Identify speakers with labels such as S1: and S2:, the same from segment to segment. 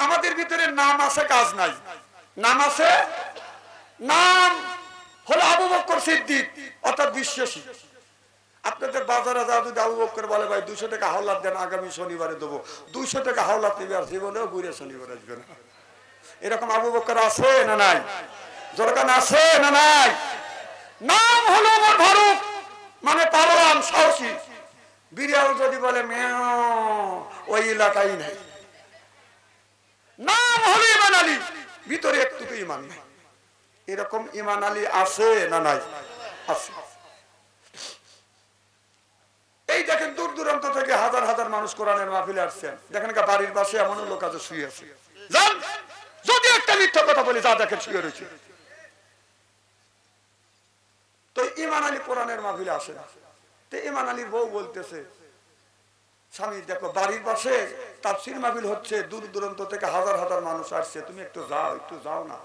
S1: আমাদের ভিতরে নাম আছে, কাজ নাই। নাম আছে, নাম হলো আবু বকর সিদ্দিক অর্থাৎ বিশ্বাসী। আপনাদের বাজারে যা যদি আবু বকর বলে ভাই 200 টাকা হাওলাত দেন, আগামী শনিবারে দেবো, 200 টাকা হাওলাত নেবে, আর জীবনেও ঘুরে শনিবার আসবে না। এরকম আবু বকর আছে না নাই? জোরকান আছে না নাই? নাম হলো ওমর ফারুক, মানে পালোয়ান, সাহসী। বিড়াল যদি বলে মেও, ওই এলাকায় নাই। নাম হলো ইমান আলী, ভিতরে একটুকু ইমান নাই। এরকম ইমান আলী আছে না নাই? আছে। এই দেখেন দূর দূরান্ত থেকে হাজার হাজার মানুষ কোরআনের মাহফিলে আসছেন। দেখেন বাড়ির পাশে এমন লোক আছে শুয়ে আছে, যদি একটা মিথ্যা কথা বলি যা দেখেন শুয়ে রয়েছে। তো ইমান আলী কোরআনের মাহফিলে আসে না। তো ইমান আলীর বউ বলতেছে, স্বামী দেখো বাড়ির পাশে তাফসীর মাহফিল হচ্ছে, দূর দূরান্ত থেকে হাজার হাজার মানুষ আসছে, তুমি একটু যাও না।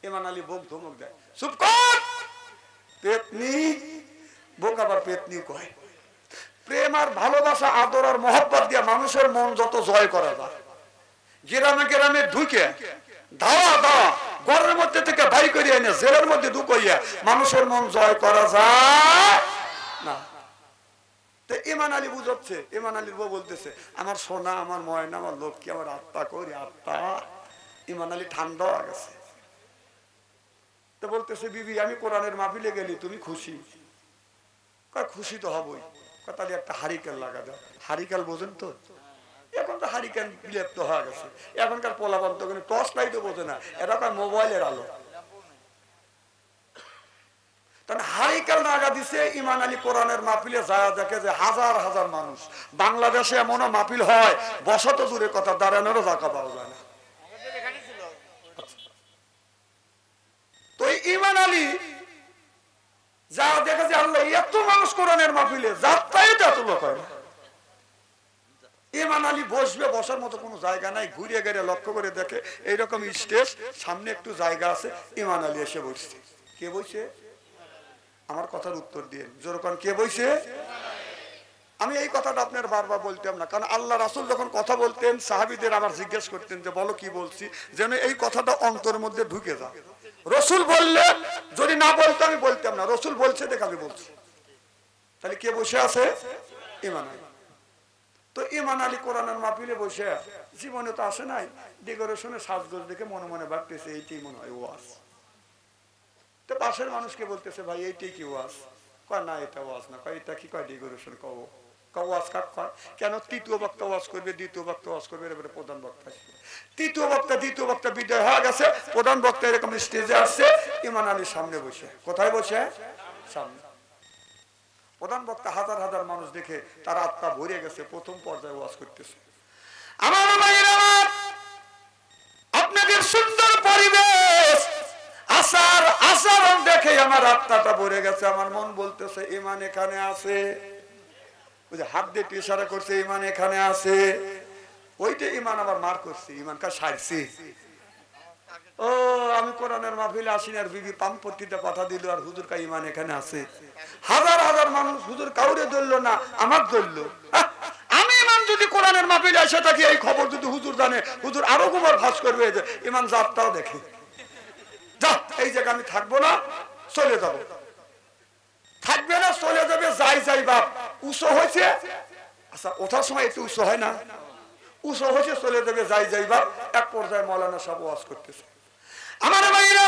S1: ইমান আলী বউ ধমক দেয়, চুপ কর পেতনি। বউ আবার পেতনি কয়। প্রেম আর ভালোবাসা, আদর আর মহব্বত দিয়ে মানুষের মন যত জয় করা যায়, গ্রামে গ্রামে ঢুকে ধাওয়া ঘরের মধ্যে থেকে বাই করে এনে জেলের মধ্যে ঢুকাইয়া মানুষের মন জয় করা যায় না। তো ইমান আলী বুঝাচ্ছে, ইমান আলীর বউ বলতেছে, আমার সোনা, আমার ময়না, আমার লক্ষ্মী, আমার আত্মা করি আত্মা। ইমান আলী ঠান্ডা হয়ে গেছে। তো বলতেছে, বিবি আমি কোরআনের মাহফিলে গেলি, তুমি খুশি? খুশি তো হবই। তাহলে একটা হারিকেল লাগা দাও। হারিকেল বোঝেন তো? এখন তো হারিকেন বিলুপ্ত হয়ে গেছে। এখনকার পোলাপান তো টর্চ লাইটও বোঝে না, এরকম মোবাইলের আলো। হারিকেল লাগা দিছে। ইমান আলী কোরআনের মাহফিলে যায় দেখে যে হাজার হাজার মানুষ। বাংলাদেশে এমন মাহফিল হয়, বসা তো দূরে কথা, দাঁড়ানোরও জায়গা পাওয়া যায় না। তো ইমান আলী যা দেখে যে আল্লাহ এত মানুষ কোরআনের মাহফিলে, যাত্রায় তো এত লোক হয় না। ইমান আলী বসবে, বসার মতো কোনো জায়গা নাই। ঘুরিয়ে গেড়ে লক্ষ্য করে দেখে এইরকম স্টেজ, সামনে একটু জায়গা আছে, ইমান আলী এসে বসছে। কে বসে? আমার কথার উত্তর দিয়ে যেরকম কে বসে? আমি এই কথাটা আপনার বারবার বলতাম না, কারণ আল্লাহ রাসূল যখন কথা বলতেন সাহাবীদের আবার জিজ্ঞেস করতেন যে বলো কি বলছি, যেন এই কথাটা অন্তরের মধ্যে ঢুকে যায়। রসুল বললে যদি না বলতো আমি বলতাম না, রসুল বলছে দেখে আমি বলছি। তাহলে কে বসে আছে? ইমান আলী। তো ইমান আলী কোরআনের মাহফিলে বসে, জীবনে তো আসে নাই, ডেকোরেশনে সাজগোজ দেখে মনে মনে ভাবতেছে এইটাই মনে হয় ওয়াজ। তো পাশের মানুষকে বলতেছে, ভাই এইটাই কি ওয়াজ? কয় না এটা ওয়াজ না। কয় এটা কি? কয় ডেকোরেশন। ওয়াজ কাক কয় কেন? তৃতীয় বক্তা ওয়াজ করবে, দ্বিতীয় বক্তা ওয়াজ করবে, এবারে প্রধান বক্তা। তৃতীয় বক্তা বিদায় হয়ে গেছে, প্রধান বক্তা এরকম স্টেজে আসছে, ইমান আলীর সামনে বসে। কোথায় বসে? সামনে। প্রধান বক্তা হাজার হাজার মানুষ দেখে তার আত্মা ভরে গেছে, প্রথম পর্যায়ে ওয়াজ করতেছে। আমার ভাইরা, আপনাদের সুন্দর পরিবেশ, আচরণ দেখে আমার আত্মাটা ভরে গেছে। আমার মন বলতেছে ইমান এখানে আছে। ওই যে হাত দিয়ে ইশারা করছে, ইমান এখানে আছে। ওইটা ইমান আবার মার করছে, ইমান কা সারছে। ও আমি কোরআনের মাহফিলে আসি না, আর বিবি পাম্পট্টিতে কথা দিল, আর হুজুর কা ইমান এখানে আছে। হাজার হাজার মানুষ, হুজুর কাউরে ধরলো না, আমার ধরলো। আমি ইমান যদি কোরআনের মাহফিলে এসে থাকি, এই খবর যদি হুজুর জানে, হুজুর আরো কুমার ফাঁস করবে, ইমান জাতটাও দেখে। যা, এই জায়গা আমি থাকবো না, চলে যাবো। থাকবে না, চলে যাবে, যাই বাপ। উঁচু হয়েছে, আচ্ছা ওঠার সময় একটু উঁচু হয় না? উঁচু হয়েছে, চলে যাবে, যাই বাপ। এক পর্যায়ে মৌলানা সব ওয়াজ করতেছে। আমার ভাইরা,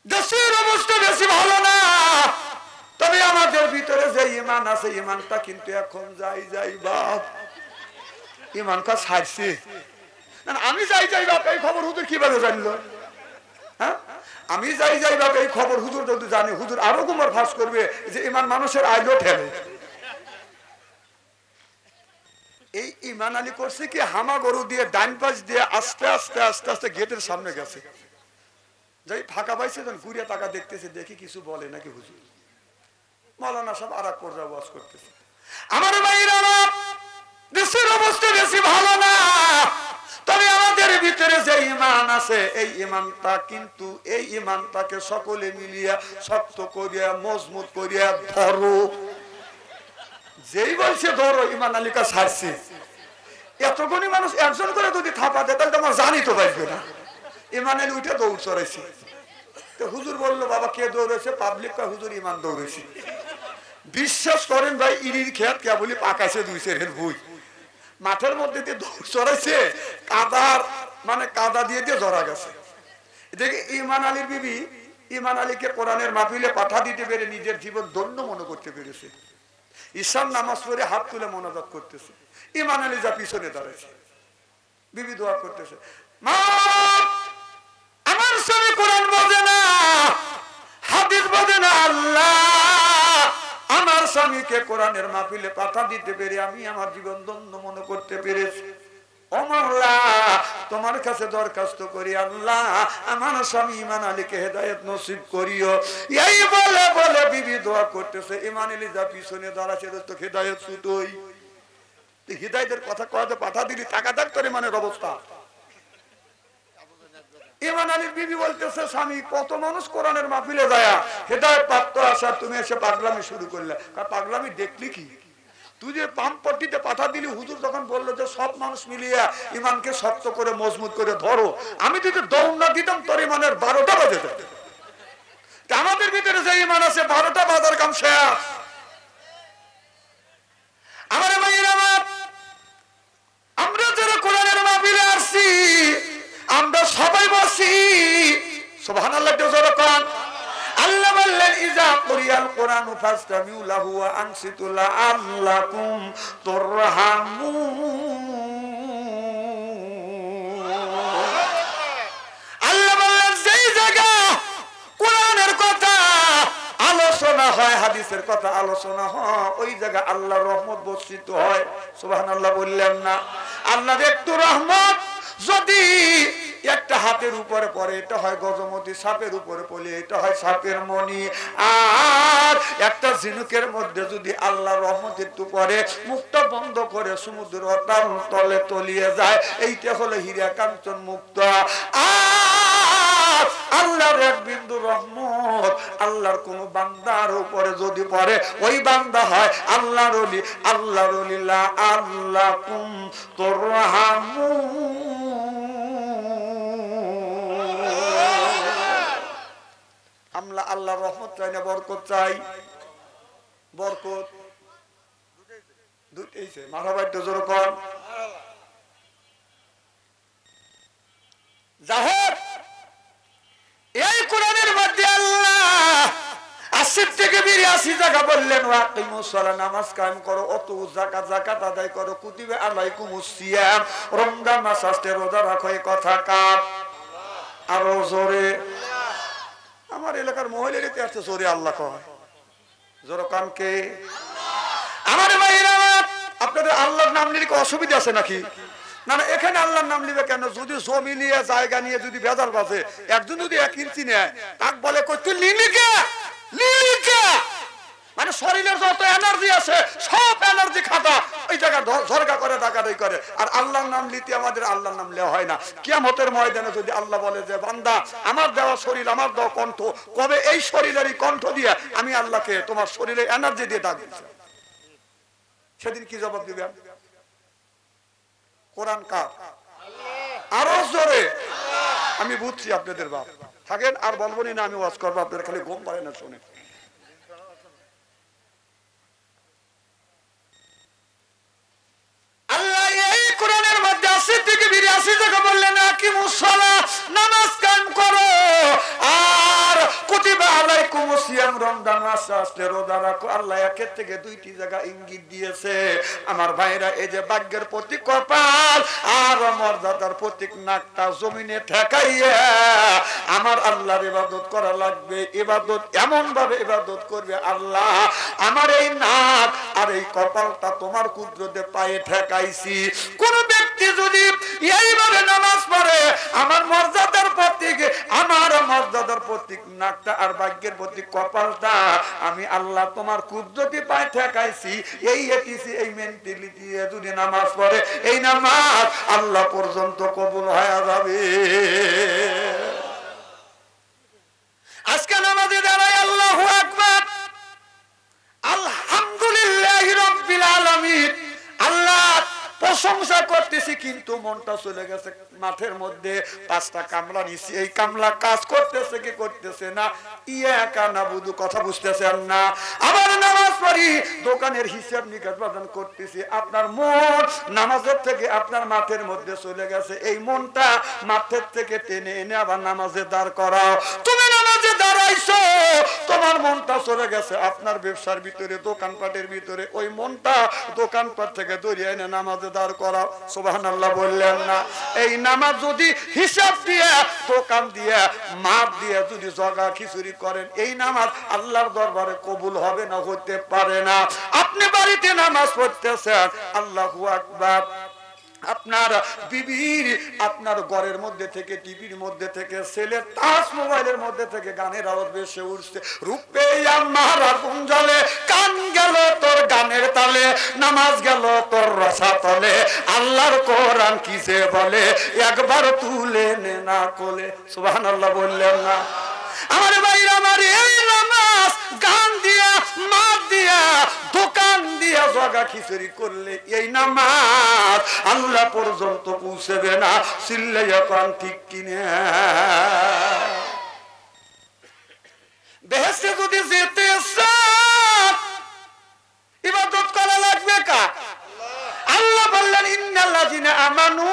S1: দেশের অবস্থা বেশি ভালো না, তবে আমাদের ভিতরে যে ইমান আছে, ইমানটা কিন্তু এখন যাই বাপ। ইমানটা ছাড়ছে। আমি যাই বাপ, এই খবর হুজুর কিভাবে জানলো? হ্যাঁ, আমি যাই বাপ, এই খবর হুজুর যদি জানে, হুজুর আরো কুমার ফাঁস করবে যে ইমান মানুষের আইলো ঠেলে। এই ইমান আলী করছে কি, হামা গরু দিয়ে ডাইন পাশ দিয়ে আস্তে আস্তে আস্তে আস্তে গেটের সামনে গেছে। যাই ফাঁকা পাইছে, যখন ঘুরে টাকা দেখতেছে, দেখি কিছু বলে নাকি হুজুর। মৌলানা সব আর এক পর্যায়ে ওয়াজ করতেছে। আমার ভাইরা, দেশের অবস্থা বেশি ভালো না, তবে আমাদের ভিতরে যে ইমান আছে, এই ইমানটা কিন্তু, এই ইমানটাকে সকলে মিলিয়া শক্ত করিয়া মজবুত করিয়া ধরো। যেই বলছে ধরো, ইমান আলীকা ছাড়ছে। এতগুলি মানুষ একজন করে যদি থাপা দেয় তাহলে তোমার জানি তো বাঁচবে না। ইমান আলী উঠে দৌড় চড়াইছে। তো হুজুর বললো বাবা কে দৌড়েছে? পাবলিক কা হুজুর ইমান দৌড়েছে। বিশ্বাস করেন ভাই, ইরির খেত কে বলি পাকাছে 2 সেরের ভুই। মাঠের মধ্যে দিয়ে দৌড় চড়াইছে, কাদার মানে কাদা দিয়ে দিয়ে জড়া গেছে। দেখে ইমান আলীর বিবি ইমান আলীকে কোরআনের মাহফিলে পাঠা দিতে পেরে নিজের জীবন ধন্য মনে করতে পেরেছে। ঈশান নামাজ পড়ে হাত তুলে মোনাজাত করতেছে। ইমান আলী যা পিছনে দাঁড়াইছে, বিবি দোয়া করতেছে, মা আমার স্বামী কোরআন বোঝে না, হাদিস বোঝে না, আল্লাহ আমার স্বামীকে কোরআনের মাহফিলে পাঠা দিতে পেরে আমি আমার জীবন ধন্য মনে করতে পেরেছি। ও মাওলা, তোমার কাছে দরখাস্ত করি আল্লাহ আমার স্বামী ইমান আলীকে হেদায়েত নসিব করিও। এই বলে বলে বিবি দোয়া করতেছে। ইমান আলী যা পিছনে দাঁড়াচ্ছে তো হেদায়েত শুধুই হিদায়তের কথা কয়ে পাঠা দিলি টাকা দেখ তোর ইমানের অবস্থা। ইমান আলীর বিবি বলতেছে স্বামী কত মানুষ কোরআনের মাহফিলে যায় হেদায়েত প্রাপ্ত আসা, তুমি এসে পাগলামি শুরু করলে। পাগলামি দেখলি কি? তুই যে পাম্পট্টিতে পাঠা দিলি, হুজুর যখন বললো যে সব মানুষ মিলিয়ে ইমানকে শক্ত করে মজবুত করে ধরো, আমি যদি দৌড় না দিতাম তোর ইমানের 12টা বাজে যেত। আমাদের ভিতরে যে ইমান আছে 12টা বাজার কাম শেষ। আমার ভাইয়েরা আমার, আমরা যারা কোরআনের মাহফিলে আসছি আমরা সবাই বসি সুবহানাল্লাহ জোরে কোন। আল্লাহ বললেন ইজা কুরিয়াল কোরআন ফাসতামিউ লাহু ওয়া আনসিতু লাআল্লাকুম তুরহামুন। আল্লাহ বললেন যেই জায়গা কোরআনের কথা আলোচনা হয়, হাদিসের কথা আলোচনা হয়, ওই জায়গা আল্লাহর রহমত বর্ষিত হয়। সুবহানাল্লাহ বললেন না? আল্লাহর একটু রহমত যদি একটা হাতের উপরে পড়ে এটা হয় গজমতি, সাপের উপরে পড়লে এটা হয় সাপের মণি। আর একটা ঝিনুকের মধ্যে যদি আল্লাহর রহমত একটু পড়ে, মুখটা বন্ধ করে সমুদ্র তলে তলিয়ে যায়, এইটা হলো হীরা কাঞ্চন মুক্ত। আর আল্লাহর এক বিন্দু রহমত আল্লাহর কোন বান্দার উপরে যদি পড়ে, ওই বান্দা হয় আল্লাহর ওলি। আল্লাহর ওলি লা আল্লাকুম তুরহামুন। আমরা আল্লাহর রহমত চাই না বরকত চাই? বরকত দুটেইছে। মারহাবা জোরে কোন। জাহের এই কোরআনের মধ্যে আল্লাহ 80 থেকে 82 জায়গা বললেন ওয়াকিমুস সালাত, নামাজ কায়েম করো, অত যাকাত আদায় করো, কুতিবা আলাইকুমুস সিয়াম, রমজান মাস আসছে রোজা রাখো। এই কথা কার? আরো জোরে। আমার এলাকার মহিলারই আসছে জোরে আল্লাহ কয়। জোরে কান কে? আমার ভাইরা, আপনাদের আল্লাহর নাম নিলে অসুবিধা আছে নাকি? না না, এখানে আল্লাহর নাম নিবে কেন? যদি জমি নিয়ে জায়গা নিয়ে যদি বেজাল বাজে, একজন যদি 1 ইঞ্চি নেয় তাক বলে কই তুই লিলি কে? মানে শরীরের যত এনার্জি আছে সব এনার্জি খাটা ওই জায়গা ঝরকা করে ডাকাডাকি করে। আর আল্লাহর নাম নিতে আমাদের আল্লাহর নাম নেওয়া হয় না। কিয়ামতের ময়দানে যদি আল্লাহ বলে যে বান্দা আমার দেওয়া শরীর, আমার দেওয়া কণ্ঠ, কবে এই শরীরেরই কণ্ঠ দিয়ে আমি আল্লাহকে তোমার শরীরে এনার্জি দিয়ে ডাক দিচ্ছি, সেদিন কি জবাব দিবেন? কোরআন কার? আরো জোরে। আমি বুঝছি আপনাদের বাপ থাকেন, আর বলবনি না, আমি ওয়াজ করবো, আপনারা খালি ঘুম পারে না শুনে। আল্লাহ এই কোরআনের মধ্যে 80 থেকে 82 টাকা বললেন আকিমুস সালাত, নামাজ কায়েম করো, আর কুতিবা আলাইকুমুস সিয়াম, রমজান মাস আসলে রোজা রাখো। আল্লাহ একের থেকে 2টি জায়গা ইঙ্গিত দিয়েছে। আমার ভাইরা, এই যে ভাগ্যের প্রতীক কপাল আর মর্যাদার প্রতীক নাকটা জমিনে ঠেকাইয়া আমার আল্লাহর ইবাদত করা লাগবে। ইবাদত এমন ভাবে ইবাদত করবে, আল্লাহ আমার এই নাক আর এই কপালটা তোমার কুদরতে পায়ে ঠেকাইছি। কোন ব্যক্তি যদি এইভাবে নামাজ পড়ে, আমার মর্যাদার প্রতীক, আমার মর্যাদার প্রতীক নাকটা আর ভাগ্যের প্রতীক কপালটা আমি আল্লাহ তোমার কুদরতে পায়ে ঠেকাইছি, এই এটিসি এই মেন্টালিটি যদি নামাজ পড়ে, এই নামাজ আল্লাহ পর্যন্ত কবুল হয়ে যাবে। আজকে নামাজে দাঁড়ায় আল্লাহু আকবার, আলহামদুলিল্লাহি রাব্বিল আলামিন। আল্লাহ প্রশংসা করতেছি, কিন্তু মনটা চলে গেছে মাঠের মধ্যে। 5টা কামলা নিছি, এই কামলা কাজ করতেছে কি করতেছে না। ইয়াকা নাবুদু, কথা বুঝতেছেন না? আবার নামাজ পড়ি, দোকানের হিসাব নিকাশ বাজান করতেছি, আপনার মন নামাজের থেকে আপনার মাঠের মধ্যে চলে গেছে। এই মনটা মাঠের থেকে টেনে এনে আবার নামাজে দাঁড় করাও। তুমি নামাজে দাঁড়াইছো, তোমার মনটা চলে গেছে আপনার ব্যবসার ভিতরে, দোকানপাটের ভিতরে। ওই মনটা দোকানপাট থেকে দরিয়ে এনে নামাজে দাঁড় করাও। সুবহানাল্লাহ বললেন না? এই নামাজ যদি হিসাব দিয়ে, দোকান দিয়ে, মাপ দিয়ে যদি জগা খিচুড়ি করেন, এই নামাজ আল্লাহর দরবারে কবুল হবে না, হতে পারে না। আপনি বাড়িতে নামাজ পড়তেছেন, আল্লাহু আকবার, আপনার বিবির, আপনার ঘরের মধ্যে থেকে, টিভির মধ্যে থেকে, ছেলের টাচ মোবাইলের মধ্যে থেকে গানের আওয়াজ ভেসে উঠছে। রূপে আমার আগুন জ্বলে, কান গেল তোর গানের তালে, নামাজ গেল তোর রসা তলে, আল্লাহর কোরআন কি যে বলে, একবার তুলে নে না কোলে। সুবহানাল্লাহ বললেন না? আমার ভাইরা, আমার এই নামাজ গান দিয়া, মাপ দিয়া, দোকান দিয়া জগা খিচুড়ি করলে এই নামাজ আল্লাহ পর্যন্ত পৌঁছবে না। চিল্লাইয়া কোন ঠিক কিনে? বেহেশতে যদি যেতে চান, ইবাদত করা লাগবে কা? আল্লাহ বললেন ইন্নাল্লাযিনা আমানু,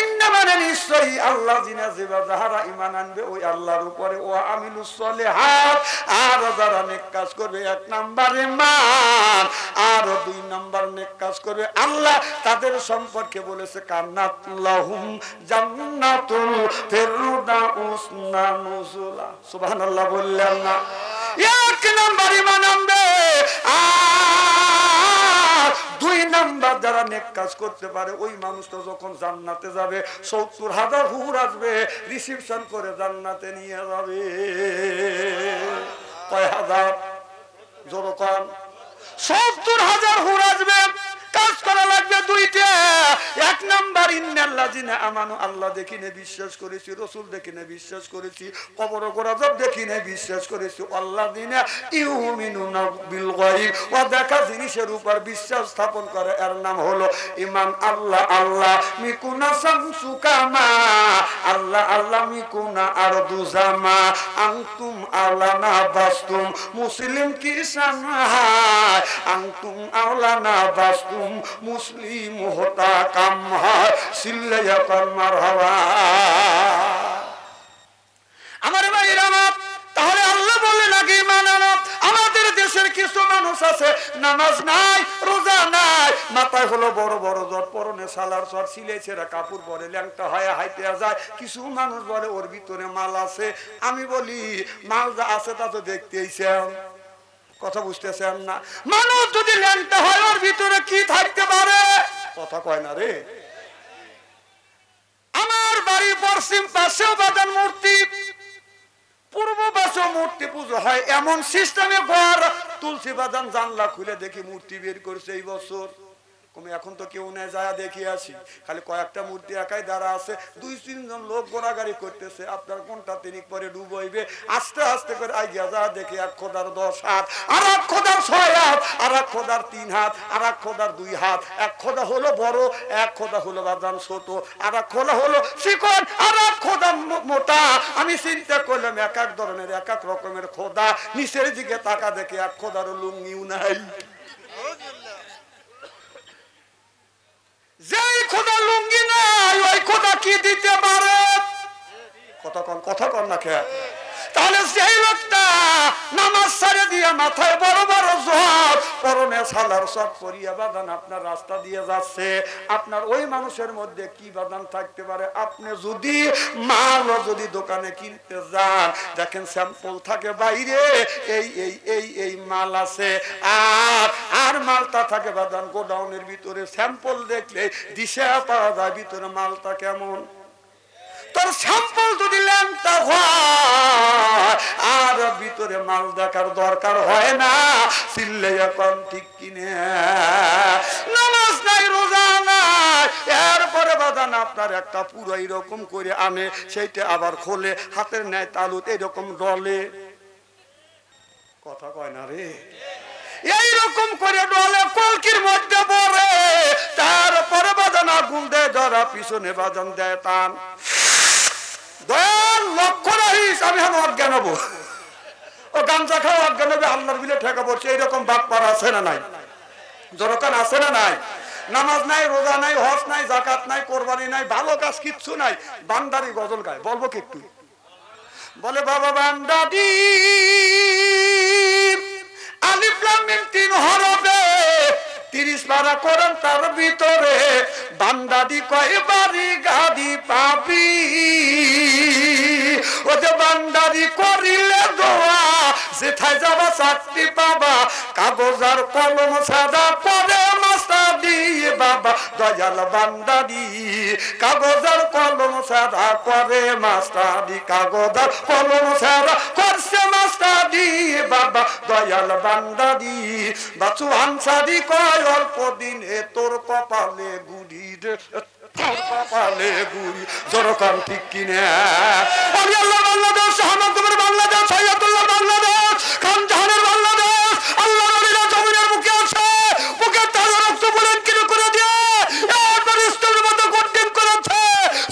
S1: ইন্না মানে নিশ্চয়ই আল্লাযিনা, যারা ঈমান আনবে ওই আল্লাহর উপরে, ও আমিলুস সলিহাত, আর যারা নেক কাজ করবে, 1 নাম্বার ঈমান, আর 2 নাম্বার নেক কাজ করবে, আল্লাহ তাদের সম্পর্কে বলেছে কান্নাত লাহুম জান্নাতুল ফিরদাউস নুজুলা। সুবহানাল্লাহ বললেন না? 1 নাম্বার ঈমান আনবে, আর 2 নাম্বার যারা নেক কাজ করতে পারে, ওই মানুষটা যখন জান্নাতে যাবে 70,000 হুর আসবে, রিসিপশন করে জান্নাতে নিয়ে যাবে। কয় হাজার? যখন 70,000 হুর আসবে, কাজ করা লাগবে 2টা। 1 নাম্বার ইন্নাল্লাযিনা আমানু, আল্লাহ দেখিনে বিশ্বাস করেছি, রাসূল দেখিনে বিশ্বাস করেছি, কবর গজব দেখিনে বিশ্বাস করেছি, আল্লাযিনা ইউমিনুনা বিল গায়ব, ওয়া দেখা জিনিসের উপর বিশ্বাস স্থাপন করে, এর নাম হলো ঈমান। আল্লাহ আল্লাহ মিকুনা শামসুকামা, আল্লাহ আল্লাহ মিকুনা আরদু জামা, আনতুম আলানা বাসতুম, মুসলিম কি সানহায়, আনতুম আলানা বাসতুম, মুসলিম হতা কাম হয়, সিল্লাইয়া কর মারহাবা। আমার ভাইরা, তাহলে আল্লাহ বলে নাকি মানানো? আমাদের দেশের কিছু মানুষ আছে, নামাজ নাই, রোজা নাই, মাথায় হলো বড় বড় জট, পরনে সালার সর, সিলাই ছেঁড়া কাপড় পরে ল্যাংটা হয়ে হাইতে যায়। কিছু মানুষ বলে ওর ভিতরে মাল আছে। আমি বলি মাল যা আছে তা তো দেখতেইছে। কথা বুঝতেছেন না? মানুষ যদি ল্যাংটা হয়, ওর ভিতরে কি থাকতে পারে? কথা কয় না রে। আমার বাড়ি পশ্চিম পাশেও বাদান মূর্তি, পূর্ব পাশেও মূর্তি পুজো হয়, এমন সিস্টেমে ঘর তুলসী বাদান, জানলা খুলে দেখি মূর্তি বের করছে এই বছর। এখন তো কেউ নেই, যায় দেখি আসি, খালি কয়েকটা মূর্তি একাই দাঁড়া আছে, 2-3 জন লোক গোড়াগাড়ি করতেছে। আপনার কোনটা তিনিক পরে ডুবইবে, আস্তে আস্তে করে আইয়া যা দেখি 1 খোদার 10 হাত, আর 1 খোদার 6 হাত, আর 1 খোদার 3 হাত, আর 1 খোদার 2 হাত। 1 খোদা হলো বড়, 1 খোদা হলো বাদান ছোট, আর 1 খোদা হলো চিকন, আর 1 খোদা মোটা। আমি চিন্তা করলাম 1 ধরনের 1 রকমের খোদা। নিচের দিকে তাকা দেখি 1 খোদার লুঙ্গিও নাই। যেই খোদা লুঙ্গি নাই, ওই খোদা কি দিতে পারে? কথা কন না খেয়া। তাহলে সেই লোকটা নামাজ ছেড়ে দিয়ে মাথায় বড় বড় জট, পরনে সালার সব পরিয়া বাদান আপনার রাস্তা দিয়ে যাচ্ছে, আপনার ওই মানুষের মধ্যে কি বাদান থাকতে পারে? আপনি যদি মাল যদি দোকানে কিনতে যান, দেখেন স্যাম্পল থাকে বাইরে, এই এই এই এই মাল আছে, আর মালটা থাকে বাদান গোডাউনের ভিতরে। স্যাম্পল দেখলে দিশা পাওয়া যায় ভিতরে মালটা কেমন। তোর স্যাম্পল যদি ল্যাংটা হয়, আর ভিতরে মাল দেখার দরকার হয় না। চিল্লাইয়া কোন ঠিক কিনে? নামাজ নাই, রোজা নাই, এরপরে বাদান আপনার একটা পুরো এরকম করে আনে, সেইটা আবার খোলে, হাতের ন্যায় তালুত এরকম ডলে। কথা কয় না রে। এইরকম করে ডলে কলকির মধ্যে পড়ে, তারপরে বাজান আগুন দেয় ধরা, পিছনে বাজান দেয় টান। দয়াল লক্ষ্য রাখিস, আমি এখন অজ্ঞান হবো। ও গাঞ্জা খাওয়া অজ্ঞান হবে, আল্লাহর বিলে ঠেকা পড়ছে। এইরকম বাটপার আছে না নাই? জনকান আছে না নাই? নামাজ নাই, রোজা নাই, হজ নাই, যাকাত নাই, কোরবানি নাই, ভালো কাজ কিচ্ছু নাই, বান্দারি গজল গায়। বলবো কি একটু? বলে বাবা বান্দাদি আলিফ লাম মিম 3 হরফে 30 পারা কোরআন, তার ভিতরে বান্দাদি কয়বারই গাদি পাবি। ও যে বান্দাদি করিলে দোয়া, যেথায় যাবা চাকরি পাবা, কাগজ আর কলম সাদা পরে মাস্টারি বাবা। দয়াল বান্দাদি কাগজ আর কলম সাদা করে মাস্টারি, কাগজ আর কলম সাদা করছে মাস্টারি বাবা। দয়াল বান্দাদি বাচু আনসারি কয় অল্প দিনে তোর কপালে গুড়ি রে, তোর কপালে গুড়ি। জোরকান ঠিক কিনা? আল্লাহ বাংলাদেশ, শাহনগরের বাংলাদেশ, সাইয়াদুল্লাহ বাংলাদেশ, খান জাহানের বাংলাদেশ, আল্লাহ আলীরা জমিনের বুকে আছে, বুকে তার রক্ত বলেন কিনে করে দিয়ে একবার ইসলামের মতো কঠিন করেছে।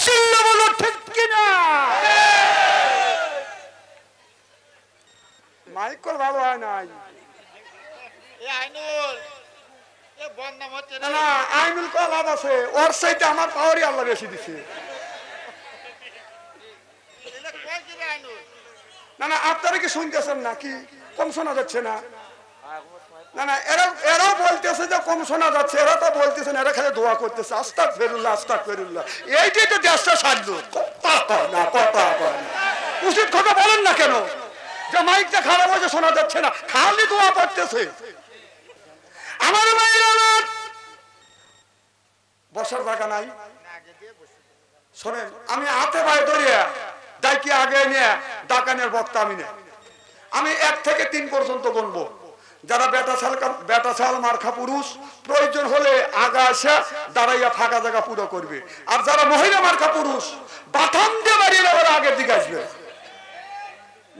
S1: সিল্লা বলো ঠিক কিনা? মাইকল ভালো হয় নাই। না আইনুল কলাদ আছে, ওর সাইতে আমার পাওয়ারই আল্লাহ বেশি দিছে। না না আপনারা কি শুনতেছেন নাকি? কম শোনা যাচ্ছে না? না না এরাও বলতেছে যে কম শোনা যাচ্ছে, এরা তো বলতেছেন, এরা খালি দোয়া করতেছে আস্তাগফিরুল্লাহ আস্তাগফিরুল্লাহ। এইটাই তো দেশটা সাজলো। কথা না, কথা উচিত কথা বলেন না কেন? যে মাইকটা খারাপ হয়েছে, শোনা যাচ্ছে না, খালি দোয়া করতেছে। আমার মায়েরা বসার জায়গা নাই। শোনেন, আমি হাতে পায়ে ধরিয়া ডাকি আগে নিয়ে ডাকানের বক্তা আমি না। আমি 1 থেকে 3 পর্যন্ত গুনবো। যারা বেটা ছাল মার্খা পুরুষ, প্রয়োজন হলে আগা আসা দাঁড়াইয়া ফাঁকা জায়গা পুরো করবে। আর যারা মহিলা মার্খা পুরুষ, বাথাম দিয়ে বাড়িয়ে আবার আগের দিকে আসবে।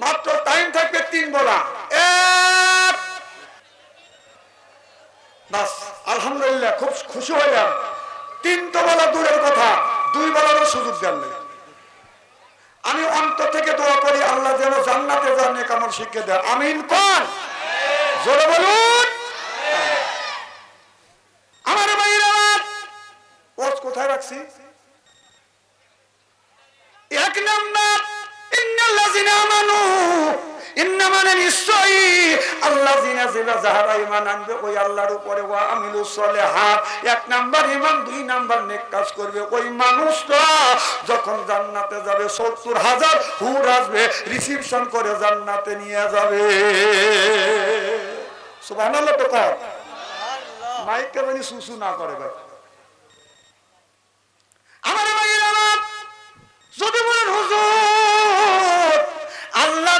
S1: মাত্র টাইম থাকবে 3 বলা। 1 বাস, আলহামদুলিল্লাহ খুব খুশি হইলাম। 3 তো বলা দূরের কথা, 2 বলারও সুযোগ দেন নাই। আমি অন্তর থেকে দোয়া করি আল্লাহ যেন জান্নাতে যান নেক আমল শিখিয়ে দেয়। আমিন কোন? জোরে বলুন। আমার ভাইরা ওয়াজ কোথায় রাখছি? 1 নাম্বার ইন্নাল্লাযিনা আমানু, ইন্না মানে নিশ্চয়ই আল্লাযিনা যারা ঈমান আনবে ওই আল্লাহর উপরে, ওয়া আমিলুস সলিহাত 1 নাম্বার ঈমান, 2 নাম্বার নেক কাজ করবে, ওই মানুষটা যখন জান্নাতে যাবে 70,000 হুর আসবে রিসিপশন করে জান্নাতে নিয়ে যাবে। সুবহানাল্লাহ তো কর। সুবহানাল্লাহ। মাইকে মানে সুসু না করে ভাই। আমার ভাইরা যদি বলেন হুজুর আল্লাহ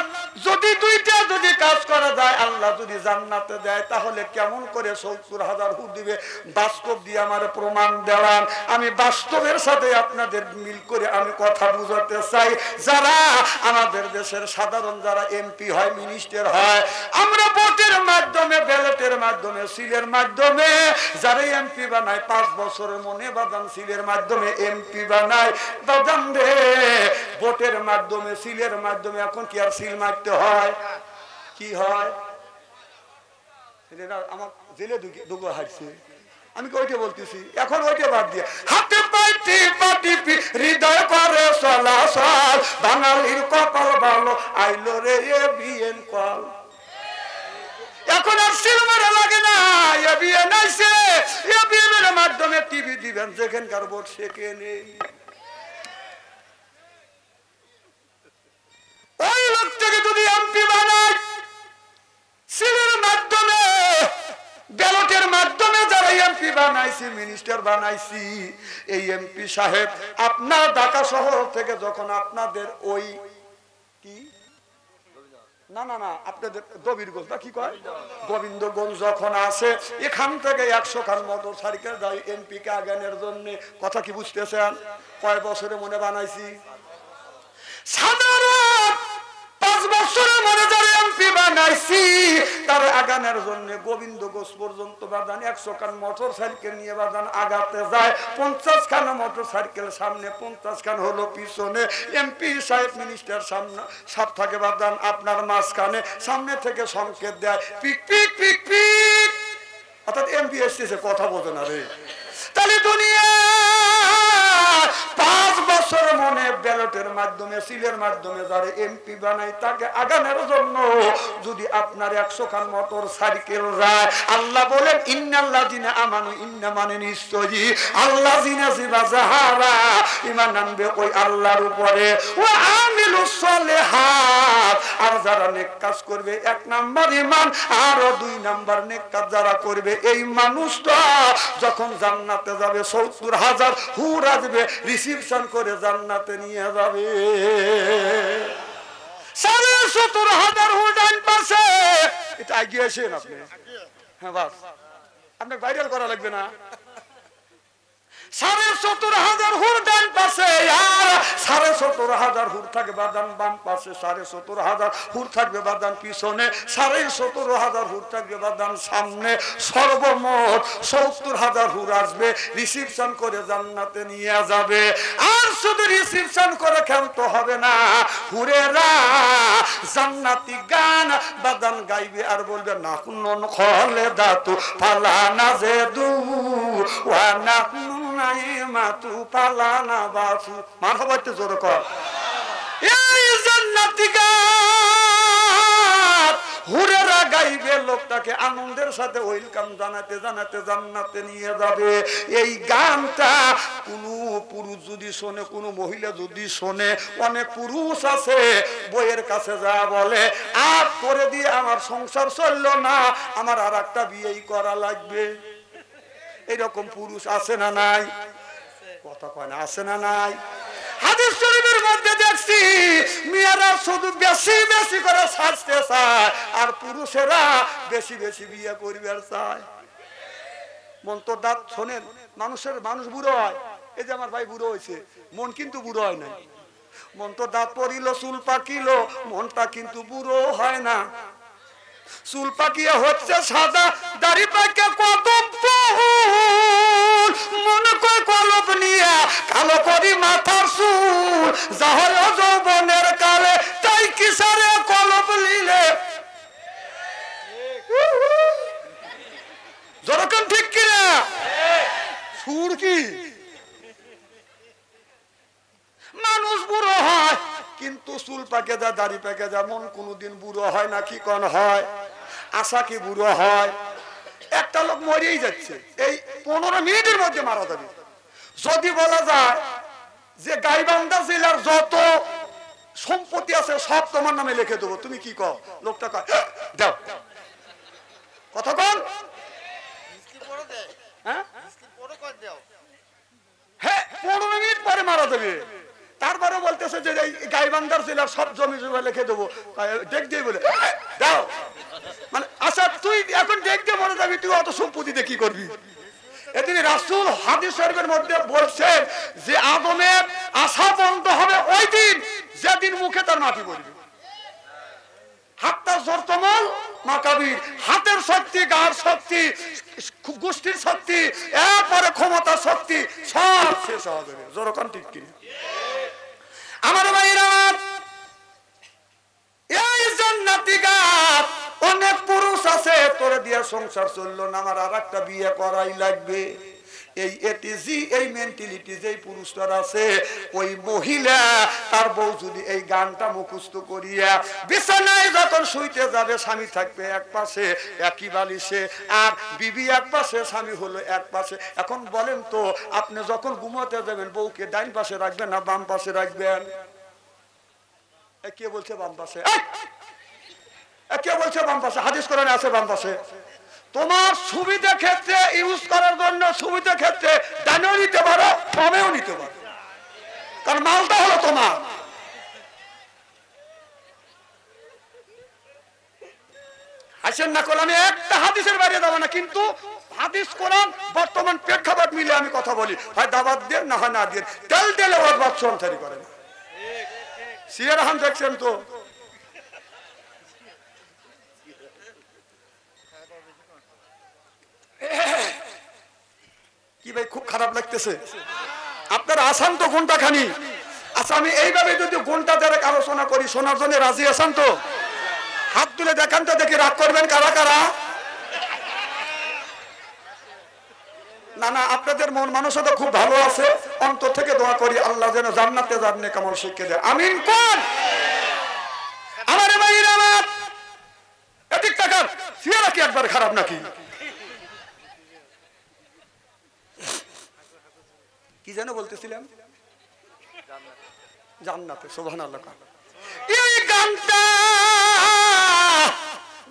S1: যদি 2টা যদি কাজ করা যায়, আল্লাহ যদি জান্নাতে দেয়, তাহলে কেমন করে 70,000 হুর দিবে? বাস্তব দিয়ে আমার প্রমাণ দেওয়ান। আমি বাস্তবের সাথে আপনাদের মিল করে আমি কথা বুঝাতে চাই। যারা আমাদের দেশের সাধারণ যারা এমপি হয়, মিনিস্টার হয়, আমরা ভোটের মাধ্যমে, ব্যালটের মাধ্যমে, সিলের মাধ্যমে যারা এমপি বানায়, 5 বছরের মনে বাদাম সিলের মাধ্যমে এমপি বানায়। বাদাম রে ভোটের মাধ্যমে, সিলের মাধ্যমে এখন কি আর সিল মারতে হয়? কি হয়? আমার জেলে ঢুকে হারছে, আমি ওইটা বলতেছি। এখন ওইটা বাদ দিয়ে হাতে পাইটি পাটিপি হৃদয় করে চলাচল, বাঙালির কপাল ভালো আইলো রে এ বিএন কল। এখন আর সিল মারা লাগে না, এ বিএন আইছে, এ বিএন এর মাধ্যমে টিভি দিবেন, যেখানকার ভোট সেখানে ওই লোকটাকে যদি এমপি বানায়, সিলের মাধ্যমে, ব্যালটের মাধ্যমে যারা এমপি বানাইছি, মিনিস্টার বানাইছি, এই এমপি সাহেব আপনার ঢাকা শহর থেকে যখন আপনাদের ওই কি না না না আপনাদের দবিরগঞ্জ কি কয় গোবিন্দগঞ্জ যখন আসে, এখান থেকে 100 খান মোটর সাইকেল যায় এমপি কে আগানোর জন্য। কথা কি বুঝতেছেন? কয় বছরে মনে বানাইছি? সাধারণ 5 বছরের মনে যারা এমপি বানাইছি তার আগানোর জন্য গোবিন্দগঞ্জ পর্যন্ত বাদান 100 খান মোটর সাইকেল নিয়ে বাদান আগাতে যায়, 50 খান মোটর সাইকেল সামনে, 50 খান হলো পিছনে। এমপি সাহেব মিনিস্টার সামনে সব থাকে বাদান আপনার মাঝখানে, সামনে থেকে সংকেত দেয় পিক পিক পিক পিক, অর্থাৎ এমপি এসেছে, কথা বোঝে না রে। তাহলে দুনিয়া 5 বছর মনে ব্যালটের মাধ্যমে সিলের মাধ্যমে যারা এমপি বানাই তাকে আগানোর জন্য যদি আপনার 100 খান মোটর সাইকেল যায়, আল্লাহ বলেন ইন্নাল্লাযিনা আমানু, ইন্না মানে নিশ্চয়ই, আল্লাযিনা যাহারা ঈমান আনবে ওই আল্লাহর উপরে, ওয়া আমিলুস সলিহাত, আর যারা নেক কাজ করবে, 1 নাম্বার ঈমান, আর 2 নাম্বার নেক কাজ যারা করবে, এই মানুষটা যখন জান্নাতে যাবে 70,000 হুর আসবে রিসিপশন করে জান্নাতে নিয়ে যাবে। 70,000 হুর ডান পাশে, এটা এগিয়ে আসেন আপনি। হ্যাঁ বাস, আপনাকে ভাইরাল করা লাগবে না। 70,000 হুর ডান পাশে, আর 70,000 হুর থাকবে বাদান বাম পাশে, 70,000 হুর থাকবে বাদান পিছনে, 70,000 হুর থাকবে বাদান সামনে, সর্বমোট 70,000 হুর আসবে রিসিপশন করে জান্নাতে নিয়ে যাবে। আর শুধু রিসিপশন করে খেলতে হবে না, হুরেরা জান্নাতি গান বাদান গাইবে আর বলবে নাকুন খলে দাতু ফালা নাজেদু ওয়া নাকুন নাইমাতু পালানা বাসু, মারহাবা একটু জোরে কর। এই জান্নাতি গান হুরেরা গাইবে, লোকটাকে আনন্দের সাথে ওয়েলকাম জানাতে জানাতে জান্নাতে নিয়ে যাবে। এই গানটা কোনো পুরুষ যদি শোনে, কোনো মহিলা যদি শোনে, অনেক পুরুষ আছে বইয়ের কাছে যা বলে আর করে দিয়ে আমার সংসার চললো না, আমার আর একটা বিয়েই করা লাগবে। এরকম পুরুষ আছে না নাই? কথা কয় না, আছে না নাই? হাদিস শরীফের মধ্যে দেখছি মেয়েরা শুধু বেশি বেশি করে সাজতে চায় আর পুরুষেরা বেশি বেশি বিয়ে করবে চায়। মন তো দাঁত শোনেন, মানুষ বুড়ো হয়, এই যে আমার ভাই বুড়ো হয়েছে, মন কিন্তু বুড়ো হয় না। মন তো দাঁত পড়িল, চুল পাকিল, মনটা কিন্তু বুড়ো হয় না। চুল পাকিয়ে হচ্ছে সাদা, দাড়ি পাকে কত মনে কয় কলপ নিয়ে কালো করি মাথার চুল, যাহর যৌবনের কালে তাই কিসারে কলপ লিলে। যখন ঠিক কিনা সুর কি মানুষ বুড়ো হয় কিন্তু চুল পাকে যা, দাড়ি পাকে যা, মন কোনদিন বুড়ো হয় না। কি কোন হয়? আশা কি বুড়ো হয়? একটা লোক মরেই যাচ্ছে, এই 15 মিনিটের মধ্যে মারা যাবে। যদি বলা যায় যে গাইবান্ধা জেলার যত সম্পত্তি আছে সব তোমার নামে লিখে দেবো, তুমি কি কও? লোকটা কয় দাও, কথা কন। হ্যাঁ 15 মিনিট পরে মারা যাবে। তারপরে বলতেছে যে গাইবান্ধার জেলার সব জমি জমা লিখে দেবো, দেখ দিয়ে বলে দাও। মানে আচ্ছা তুই এখন দেখ দিয়ে মরে যাবি, তুই অত সম্পত্তি দিয়ে কি করবি? এদিন রাসূল হাদিস শরীফের মধ্যে বলছেন যে আদমের আশা বন্ধ হবে ওই দিন যেদিন মুখে তার মাটি পড়বে। হাতটা জোরতমল মাকাবির, হাতের শক্তি, গার শক্তি, গোষ্ঠীর শক্তি, এরপরে ক্ষমতা শক্তি সব শেষ হয়ে যাবে। জোরকান ঠিক কিনা? আমার ভাইরা, এই জান্নাতি গাছ অনেক পুরুষ আছে, তোরে দিয়ে সংসার চললো না, আমার আর একটা বিয়ে করাই লাগবে। এই এটিজি, এই মেন্টালিটি যেই পুরুষটার আছে, ওই মহিলা তার বউ যদি এই গানটা মুখস্থ করিয়া বিছানায় যখন শুইতে যাবে, স্বামী থাকবে এক পাশে একই বালিশে, আর বিবি এক পাশে, স্বামী হলো এক পাশে। এখন বলেন তো, আপনি যখন ঘুমাতে যাবেন বউকে ডাইন পাশে রাখবেন না বাম পাশে রাখবেন? কে বলছে বাম পাশে? কে বলছে বাম পাশে? হাদিস কোরআনে আছে বাম পাশে। তোমার সুবিধা ক্ষেত্রে ইউজ করার জন্য, সুবিধা ক্ষেত্রে ডানেও নিতে পারো, বামেও নিতে পারো, কারণ মালটা হলো তোমার। হাসেন না করলে আমি একটা হাদিসের বাইরে যাবো না, কিন্তু হাদিস কোরআন বর্তমান প্রেক্ষাপট মিলে আমি কথা বলি। হয় দাবাত দিয়ে, না হয় না দিয়ে, তেল তেলে ওয়াজ সঞ্চারি করে না। সিয়ার আহম দেখছেন তো, কি ভাই খুব খারাপ লাগতেছে? আপনারা আসান তো ঘন্টা খানি? আচ্ছা আমি এইভাবে যদি ঘন্টা দেড়েক আলোচনা করি শোনার জন্য রাজি আছেন তো? হাত তুলে দেখান তো দেখি, রাগ করবেন কারা কারা? না না, আপনাদের মন মানসিকতা খুব ভালো আছে, অন্তর থেকে দোয়া করি আল্লাহ যেন জান্নাতে যান নেক আমল শিখিয়ে দেয়, আমিন কোন? আমার ভাইরা আমার এদিক তাকান, সিয়ারা কি একবার খারাপ নাকি? কি যেন বলতেছিলাম? জান্নাতে, সুবহানাল্লাহ। এই গানটা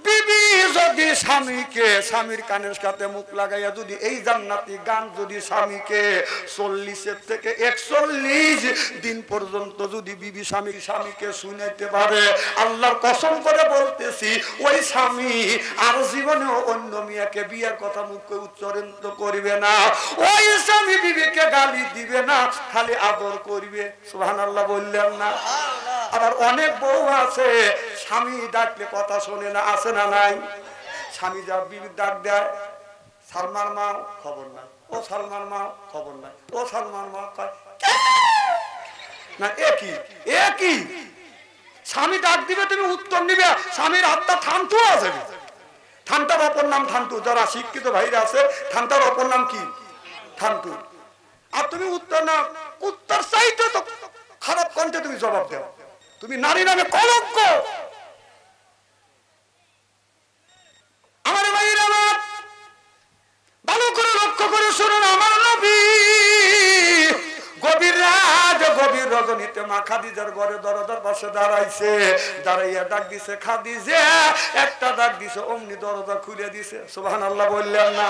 S1: বিবি যদি স্বামীকে, স্বামীর কানের সাথে মুখ লাগাইয়া যদি এই জান্নাতি গান যদি স্বামীকে 40 থেকে 41 দিন পর্যন্ত যদি বিবি স্বামীকে শুনাইতে পারে, আল্লাহর কসম করে বলতেছি ওই স্বামী আর জীবনেও অন্য মেয়েকে বিয়ের কথা মুখে উচ্চারণ করবে না, ওই স্বামী বিবিকে গালি দিবে না, খালি আদর করবে। সুবহানাল্লাহ বললেন না? আবার অনেক বউ আছে স্বামী ডাকলে কথা শোনে না, আছে না নাই? স্বামী যা বিবি ডাক দেয়, সালমান মা, খবর নাই, ও সালমান মা, খবর নাই, ও সালমান মা কয় না, একই স্বামী ডাক দিবে, তুমি উত্তর নিবে, স্বামীর হাতটা থানটু আছে, থানটার অপর নাম থানটু, যারা শিক্ষিত ভাইরা আছে থানটার অপর নাম কি? থানটু। আর তুমি উত্তর না, উত্তর চাইতে তো খারাপ কণ্ঠে তুমি জবাব দাও, তুমি নারী নামে কলঙ্ক। আমার ভাইরা আমার ভালো করে লক্ষ্য করে শুনুন, আমার নবী গভীর রাত, গভীর রজনীতে মা খাদিজার ঘরে দরজার পাশে দাঁড়াইছে, দাঁড়াইয়া ডাক দিছে খাদিজা, একটা ডাক দিছে অমনি দরজা খুলে দিছে। সুবহানাল্লাহ বললেন না?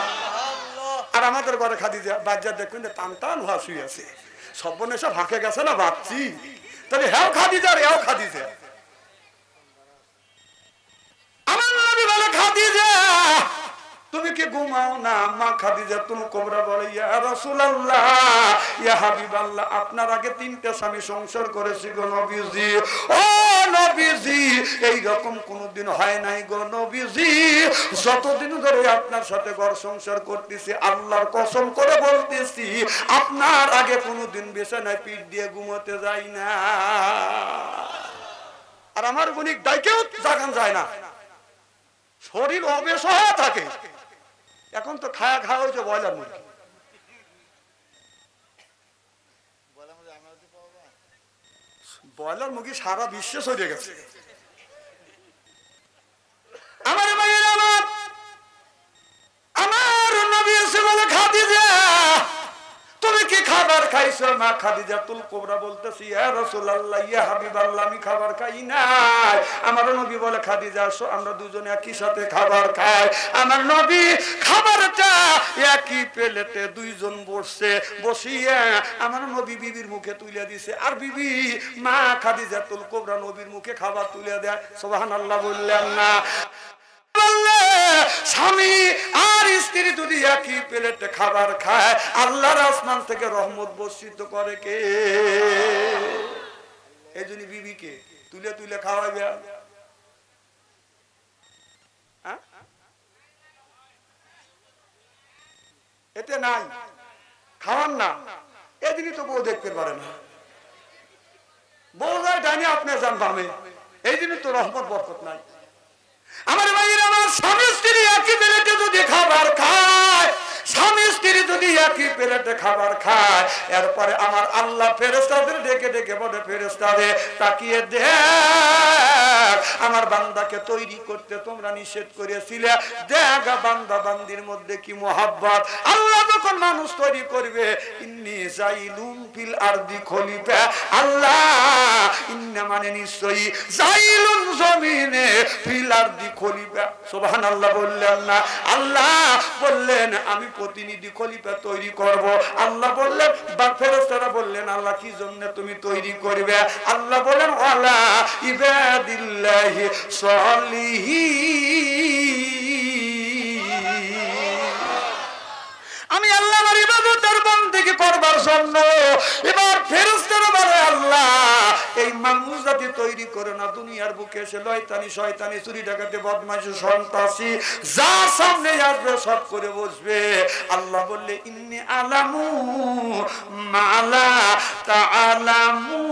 S1: আর আমাদের ঘরে খাদিজা বাচ্চা দেখুন টান টান হওয়া শুয়ে আছে, সর্বনেশা ফাঁকে গেছে না ভাবছি, তাহলে হ্যাঁ খাদিজা আর এও খাদিজা। আমার নবী বলে খাদিজা তুমি কি ঘুমাও না? মা খাদিজা তুল কোবরা বলে ইয়া রাসূলুল্লাহ, ইয়া হাবিবাল্লাহ, আপনার আগে 3টা স্বামী সংসার করেছি গো নবীজি। ও নবীজি, এই রকম কোনদিন হয় নাই গো নবীজি, যতদিন ধরে আপনার সাথে ঘর সংসার করতেছি আল্লাহর কসম করে বলতেছি আপনার আগে কোনদিন বিছানায় পিঠ দিয়ে ঘুমোতে যাই না। আর আমার গণিক ডাইকেও জাগান যায় না, শরীর অবেসহ থাকে। এখন তো খাওয়া হয়েছে ব্রয়লার মুরগি, ব্রয়লার মুরগি সারা বিশ্বে ছড়িয়ে গেছে। আমার ভাইয়েরা আমার নবী এসে বলে খাদিজা তুমি কি খাবার খাইছো? মা খাদিজা তুল কোবরা বলতেছি ইয়া রাসূলুল্লাহ, ইয়া হাবিবাল্লাহ, আমি খাবার খাই নাই। আমার নবী বলে খাদিজা আসো আমরা দুজনে একই সাথে খাবার খাই। আমার নবী খাবারটা একই প্লেটে দুইজন বসছে, বসিয়ে আমার নবী বিবির মুখে তুলে দিছে, আর বিবি মা খাদিজা তুল কোবরা নবীর মুখে খাবার তুলে দেয়। সুবহানাল্লাহ বললেন না? স্বামী আর স্ত্রী যদি একই প্লেটে খাবার খায় আল্লাহর আসমান থেকে রহমত বর্ষিত করে কে? এই জন্য বিবিকে তুলে তুলে খাওয়াবে। এতে নাই খাওয়ান না, এদিনই তো বউ দেখতে পারে না, বউ যায় ডাইনে আপনি যান বামে, এই জন্য তো রহমত বরকত নাই। আমার ভাইয়ের আমার স্বামী স্ত্রী একই প্লেটে যদি খাবার খায়, স্বামী স্ত্রী যদি একই প্লেটে খাবার খায়, এরপরে আমার আল্লাহ ফেরেশতাদের ডেকে ডেকে বলে ফেরেশতাদের তাকিয়ে দেখ আমার বান্দাকে তৈরি করতে তোমরা নিষেধ করেছিলে, দেখ বান্দা বান্দির মধ্যে কি মোহাব্বত। আল্লাহ যখন মানুষ তৈরি করবে ইন্নী জাইলুম ফিল আরদি খলিফা, আল্লাহ ইন্না মানে নিশ্চয়ই, জাইলুন জমিনে ফিল আরদি খলিফা। সুবহানাল্লাহ বললেন না? আল্লাহ বললেন আমি প্রতিনিধি খলিফা তৈরি করব। আল্লাহ বললেন বা ফেরেশতারা বললেন আল্লাহ কি জন্য তুমি তৈরি করবে? আল্লাহ বলেন ওয়ালা ইবাদিল্লাহি সলিহিন, আমি আল্লাহ আমার ইবাদতের বন্দেগী করবার জন্য। এবার ফেরেশতারা বলে আল্লাহ এই মানুষ জাতি তৈরি করে না দুনিয়ার বুকে এসে লয়তানি শয়তানি চুরি ডাকাতি বদমাইশি সন্ত্রাসী যা সামনে আসবে সব করে বসবে। আল্লাহ বললে ইন্নী আলামু মালা তাআলামু,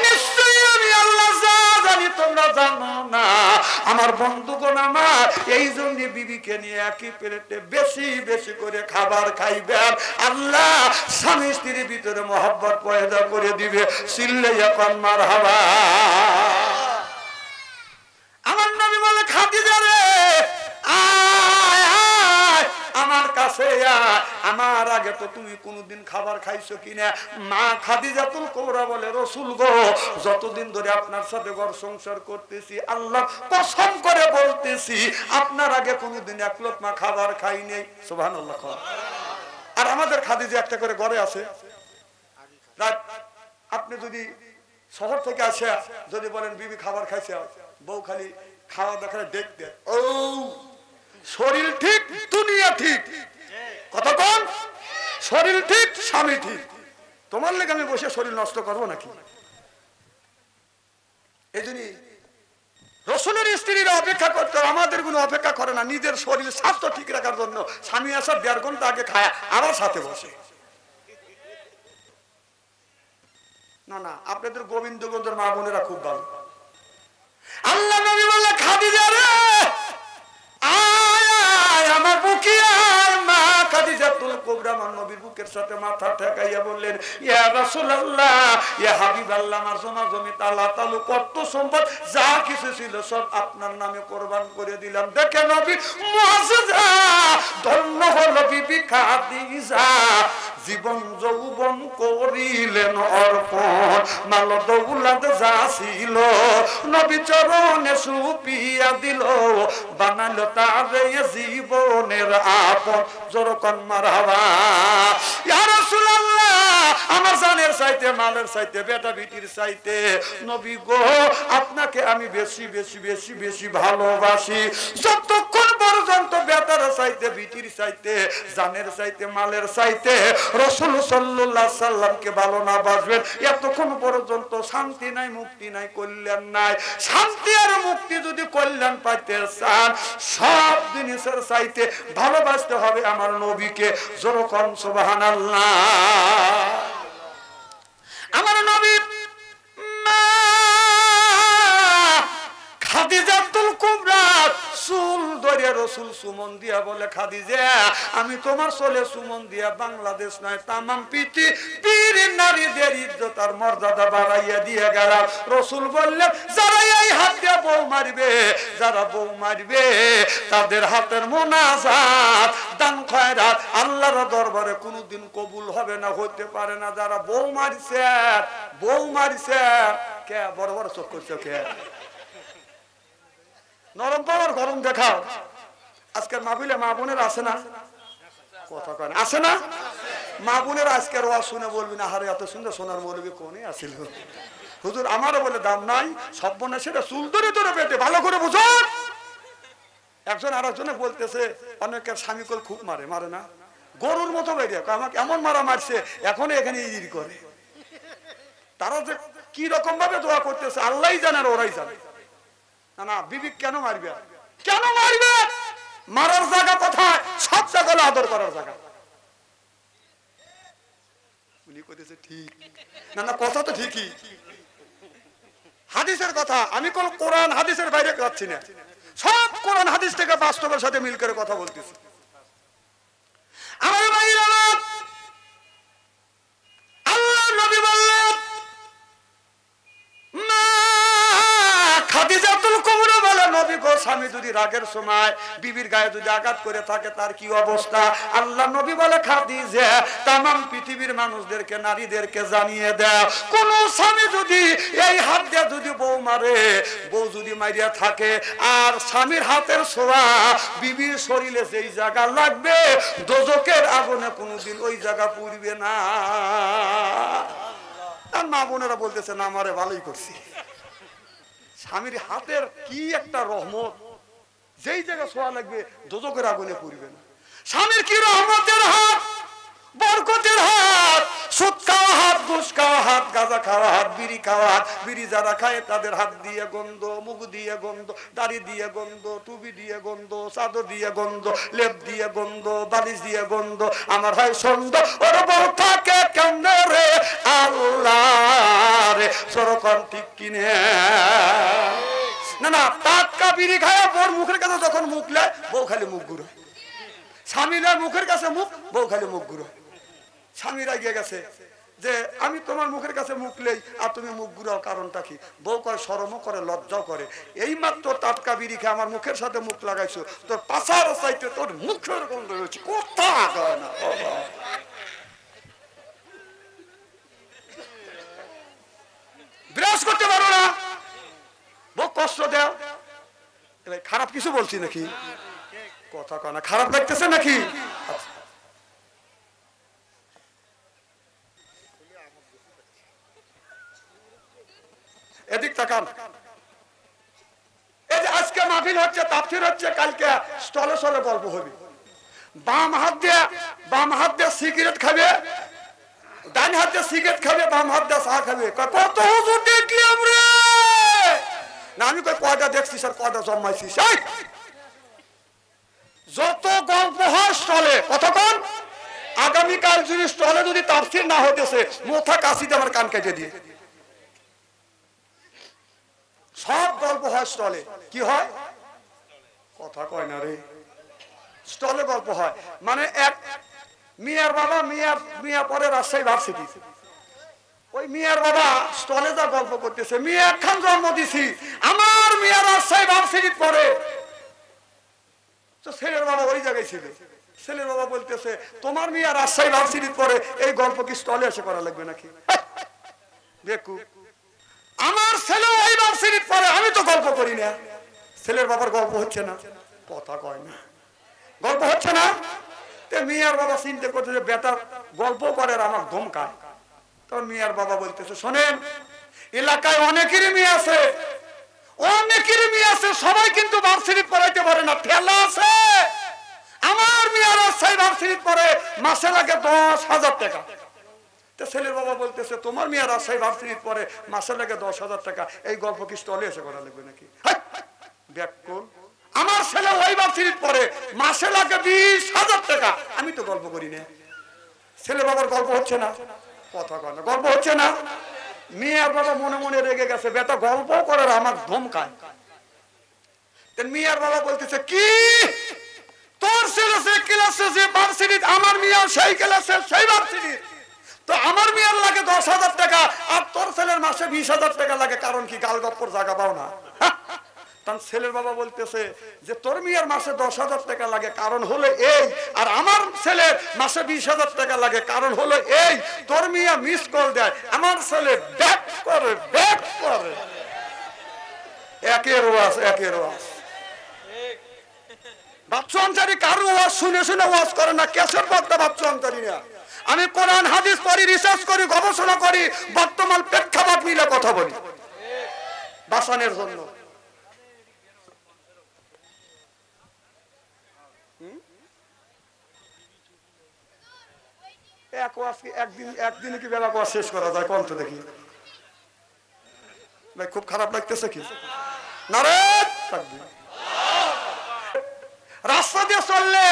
S1: নিশ্চয়ই আমি আল্লাহ যা জানি তোমরা জানো না। আমার বন্ধুগণ আমার, এই জন্য বিবিকে নিয়ে একই প্লেটে বেশি বেশি করে খাবার খাইবেন। আল্লাহ স্বামী স্ত্রীর ভিতরে মহব্বত পয়দা করে দিবে। চিল্লাইয়া কোন মারহাবা। আমার নবী বলে খাদিজা রে আয় আয় আমার কাছে আয়, আমার আগে তো তুমি কোনদিন খাবার খাইছো কিনা? মা খাদিজাতুল কুবরা বলে রাসূল গো, যতদিন ধরে আপনার সাথে ঘর সংসার করতেছি আল্লাহ কসম করে বলতেছি আপনার আগে কোনদিন এক লোকমা খাবার খাই নাই। সুবহানাল্লাহ। আর আমাদের খাদিজা একটা করে ঘরে আছে। আপনি যদি শহর থেকে আসে যদি বলেন বিবি খাবার খাইছে, বউ খালি খাওয়া দেখালে দেখতে ও শরীর ঠিক দুনিয়া ঠিক, কথা কম শরীর ঠিক স্বামী ঠিক। তোমার লেগে আমি বসে শরীর নষ্ট করবো নাকি? এই জন্য রাসূলের স্ত্রীরা অপেক্ষা করতে, আমাদের কোনো অপেক্ষা করে না। নিজের শরীর স্বাস্থ্য ঠিক রাখার জন্য স্বামী আসার 1.5 ঘন্টা আগে খায় আবার সাথে বসে। না না, আপনাদের গোবিন্দগঞ্জের মা বোনেরা খুব ভালো। আল্লাহ নবী বললেন খাদিজা রে আয় আয় আমার বুকে আয়। মা খাদিজাতুল কুবরা আমার নবীর বুকের সাথে মাথা ঠেকাইয়া বললেন ইয়া রাসূলুল্লাহ ইয়া হাবিবাল্লাহ, আমার জমা জমি তালা তালু কত সম্পদ যা কিছু ছিল সব আপনার নামে কুরবান করে দিলাম। দেখে নবী মুআজ্জিজা, ধন্য হলো বিবি খাদিজা, জীবন যৌবন করিলেন অর্পণ, মাল দৌলত যা ছিল নবী চরণে সুপিয়া দিল, বানালো তারে জীবনের আপন। জোরকন মারহাবা। ইয়া রাসূলুল্লাহ, আমার জানের চাইতে মালের চাইতে বেটা বিটির চাইতে নবী গো আপনাকে আমি বেশি বেশি বেশি বেশি ভালোবাসি। যতক্ষণ পর্যন্ত বেটার চাইতে বিটির চাইতে জানের চাইতে মালের চাইতে রাসূল সাল্লাল্লাহু আলাইহি সাল্লামকে ভালো না বাসবেন এতক্ষণ পর্যন্ত শান্তি নাই, মুক্তি নাই, কল্যাণ নাই। শান্তি আর মুক্তি যদি কল্যাণ পাইতে চান সব জিনিসের চাইতে ভালোবাসতে হবে আমার নবীকে। যখন সুবহানাল্লাহ। আমার নবী মা খাদিজাতুল কুবরা চুল ধরে রাসূল সুমন দিয়া বলে খাদিজা আমি তোমার চলে সুমন দিয়া বাংলাদেশ নয় তামাম পৃথিবীর নারীদের ইজ্জত আর মর্যাদা বাড়াইয়া দিয়ে গেলাম। রাসূল বললেন যারা এই হাত দিয়ে বউ মারবে, যারা বউ মারবে তাদের হাতের মুনাজাত দান খয়রাত আল্লাহর দরবারে কোনোদিন কবুল হবে না, হইতে পারে না। যারা বউ মারছে, বউ মারছে কে বড় বড় চোখ করছে কে নরম পাওয়ার গরম দেখাও। আজকের মাহফিলে মা বোনের আছে না? কথা কয় না, আছে না? মা বোনের আজকের ওয়াজ শুনে বলবি না হারে এত সুন্দর সোনার মৌলবী কোনে আছিল হুজুর, আমারও বলে দাম নাই। সব বোনে সেটা চুল ধরে ধরে পেটে ভালো করে বুঝুন। একজন আর একজনে বলতেছে অনেকের স্বামী কল খুব মারে, মারে না গরুর মতো বেরিয়ে আমাকে এমন মারা মারছে এখনো এখানে ইজির করে। তারা যে কি রকম ভাবে দোয়া করতেছে আল্লাহই জানে আর ওরাই জানে। না না, বিবি কেন মারবে? কেন মারবে? মারার জায়গা কোথায়? সব জায়গা আদর করার জায়গা। উনি কইতেছে ঠিক না, না কথা তো ঠিকই, হাদিসের কথা। আমি কোন কোরআন হাদিসের বাইরে যাচ্ছি না, সব কোরআন হাদিস থেকে বাস্তবের সাথে মিল করে কথা বলতেছি। আমার ভাইরা আল্লাহ নবী বললেন মা খাদিজাতুল কুবরা বলে নবী গো স্বামী যদি রাগের সময় বিবির গায়ে যদি আঘাত করে থাকে তার কি অবস্থা? আল্লাহ নবী বলে খাদিজা तमाम পৃথিবীর মানুষদেরকে নারীদেরকে জানিয়ে দাও কোন স্বামী যদি এই হাত দিয়ে যদি বউ মারে, বউ যদি মারিয়া থাকে আর স্বামীর হাতের ছোঁয়া বিবির শরীরে যেই জায়গা লাগবে দোজখের আগুনে কোনোদিন ওই জায়গা পুড়বে না। আর মা বোনেরা বলতেছে না আমারে ভালোই করছি। স্বামীর হাতের কি একটা রহমত, যেই জায়গা ছোঁয়া লাগবে দোজখের আগুনে পুড়বে না। স্বামীর কি রহমতের হাত, বরকতের হাত, সুদ খাওয়া হাত, ঘুষ খাওয়া হাত, গাঁজা খাওয়া হাত, বিড়ি খাওয়া হাত। বিড়ি যারা খায় তাদের হাত দিয়ে গন্ধ, মুখ দিয়ে গন্ধ, দাড়ি দিয়ে গন্ধ, টুপি দিয়ে গন্ধ, চাদর দিয়ে গন্ধ, লেপ দিয়ে গন্ধ, বালিশ দিয়ে গন্ধ। আমার হয় সন্দ ওর বউ থাকে কেমনে রে আল্লাহ রে, সরকম ঠিক কিনে না। না, টাটকা বিড়ি খায় বউর মুখের কাছে যখন মুখ লেয় বউ খালি মুখ ঘুরে, স্বামী লেয় মুখের কাছে মুখ, বউ খালি মুখ ঘুরে। স্বামীরা গিয়ে গেছে যে আমি তোমার মুখের কাছে মুখ লেই আর তুমি মুখ ঘুরাও, কারণটা কি? বউ কয় শরমও করে, লজ্জাও করে। এই মাত্র টাটকা বিড়ি খেয়ে আমার মুখের সাথে মুখ লাগাইছো, তোর পাশার চাইতে তোর মুখের গন্ধ হচ্ছে, কথা কয় না। বিরাজ করতে পারো না, বউ কষ্ট দেও। খারাপ কিছু বলছি নাকি? কথা কয় না, খারাপ লাগতেছে নাকি? এদিক তাকান। এই যে আজকে মাহফিল হচ্ছে, তাফসীর হচ্ছে, কালকে স্টলে স্টলে গল্প হবে। বাম হাত দিয়ে সিগারেট খাবে, ডান হাত দিয়ে সিগারেট খাবে, বাম হাত দিয়ে চা খাবে। কত হুজুর দেখলাম রে না, আমি কয়টা দেখছিস আর কয়টা জন্মাইছিস? যত গল্প হয় স্টলে, কতক্ষণ? আগামীকাল যদি স্টলে যদি তাফসীর না হতেছে, মাথা কাশিতে আমার কান কেটে দিয়ে। সব গল্প হয় স্টলে। কি হয়? কথা কয় না রে, স্টলে গল্প হয়। মানে এক মিয়ার বাবা, মিয়া পরে রাজশাহী ভার্সিটি, ওই মিয়ার বাবা স্টলে যা গল্প করতেছে, মিয়া একখান জন্ম দিছি, আমার মিয়া রাজশাহী ভার্সিটি পরে। তো ছেলের বাবা ওই জায়গায় ছিল, ছেলের বাবা বলতেছে তোমার মিয়া রাজশাহী ভার্সিটি পরে, এই গল্প কি স্টলে এসে করা লাগবে নাকি? বেকু, আমার ছেলে ওই ভার্সিটি পরে, আমি তো গল্প করি না। ছেলের বাবার গল্প হচ্ছে না, কথা কয় না, গল্প হচ্ছে না। মিয়ার বাবা চিন্তা করতেছে বেটার গল্প করে আর আমার ধমকায়। তখন মিয়ার বাবা বলতেছে শোনেন, এলাকায় অনেকেরই মেয়ে আছে, সবাই কিন্তু ভার্সিটি পড়াইতে পারে না, ঠেলা আছে। আমার মেয়ে রাজশাহী ভার্সিটি পড়ে, মাসে লাগে 10,000 টাকা। ছেলের বাবা বলতেছে তোমার মেয়ে রাজশাহী ভার্সিটি পড়ে, মাসে লাগে 10,000 টাকা, এই গল্প কি স্টলে এসে করা লাগবে নাকি? আমার ছেলে ওই ভার্সিটি পড়ে, মাসে লাগে 20,000 টাকা, আমি তো গল্প করি না। ছেলে বাবার গল্প হচ্ছে না, কথা কয় না, গল্প হচ্ছে না। মিয়ার বাবা মনে মনে রেগে গেছে, বেটা গল্প করার আমার ধমকায়। মিয়ার বাবা বলতেছে কি, তোর ছেলে যে ক্লাসে যে ভার্সিটি, আমার মিয়া সেই ক্লাসে সেই ভার্সিটি, তো আমার মিয়ার লাগে 10,000 টাকা আর তোর ছেলের মাসে 20,000 টাকা লাগে, কারণ কি গাল গপ্পর জায়গা পাও না? তখন ছেলের বাবা বলতেছে যে তোর মিয়ার মাসে 10,000 টাকা লাগে, কারণ হলো এই, আর আমার ছেলের মাসে 20,000 টাকা লাগে, কারণ হলো এই। তোর মিয়া মিস কল দেয়, আমার ছেলে ব্যাক করে। একের ওয়াজ বাচ্চু আনসারি কারো ওয়াজ শুনে শুনে ওয়াজ করে না, কেসের বক্তা বাচ্চু আনসারি না। আমি কোরআন হাদিস পড়ি, রিসার্চ করি, গবেষণা করি, বর্তমান প্রেক্ষাপট মিলে কথা বলি বাঁচানোর জন্য। একদিনে কি বেলা কোয়া শেষ করা যায়? কম তো দেখি ভাই, খুব খারাপ লাগতেছে কি? রাস্তা দিয়ে চললে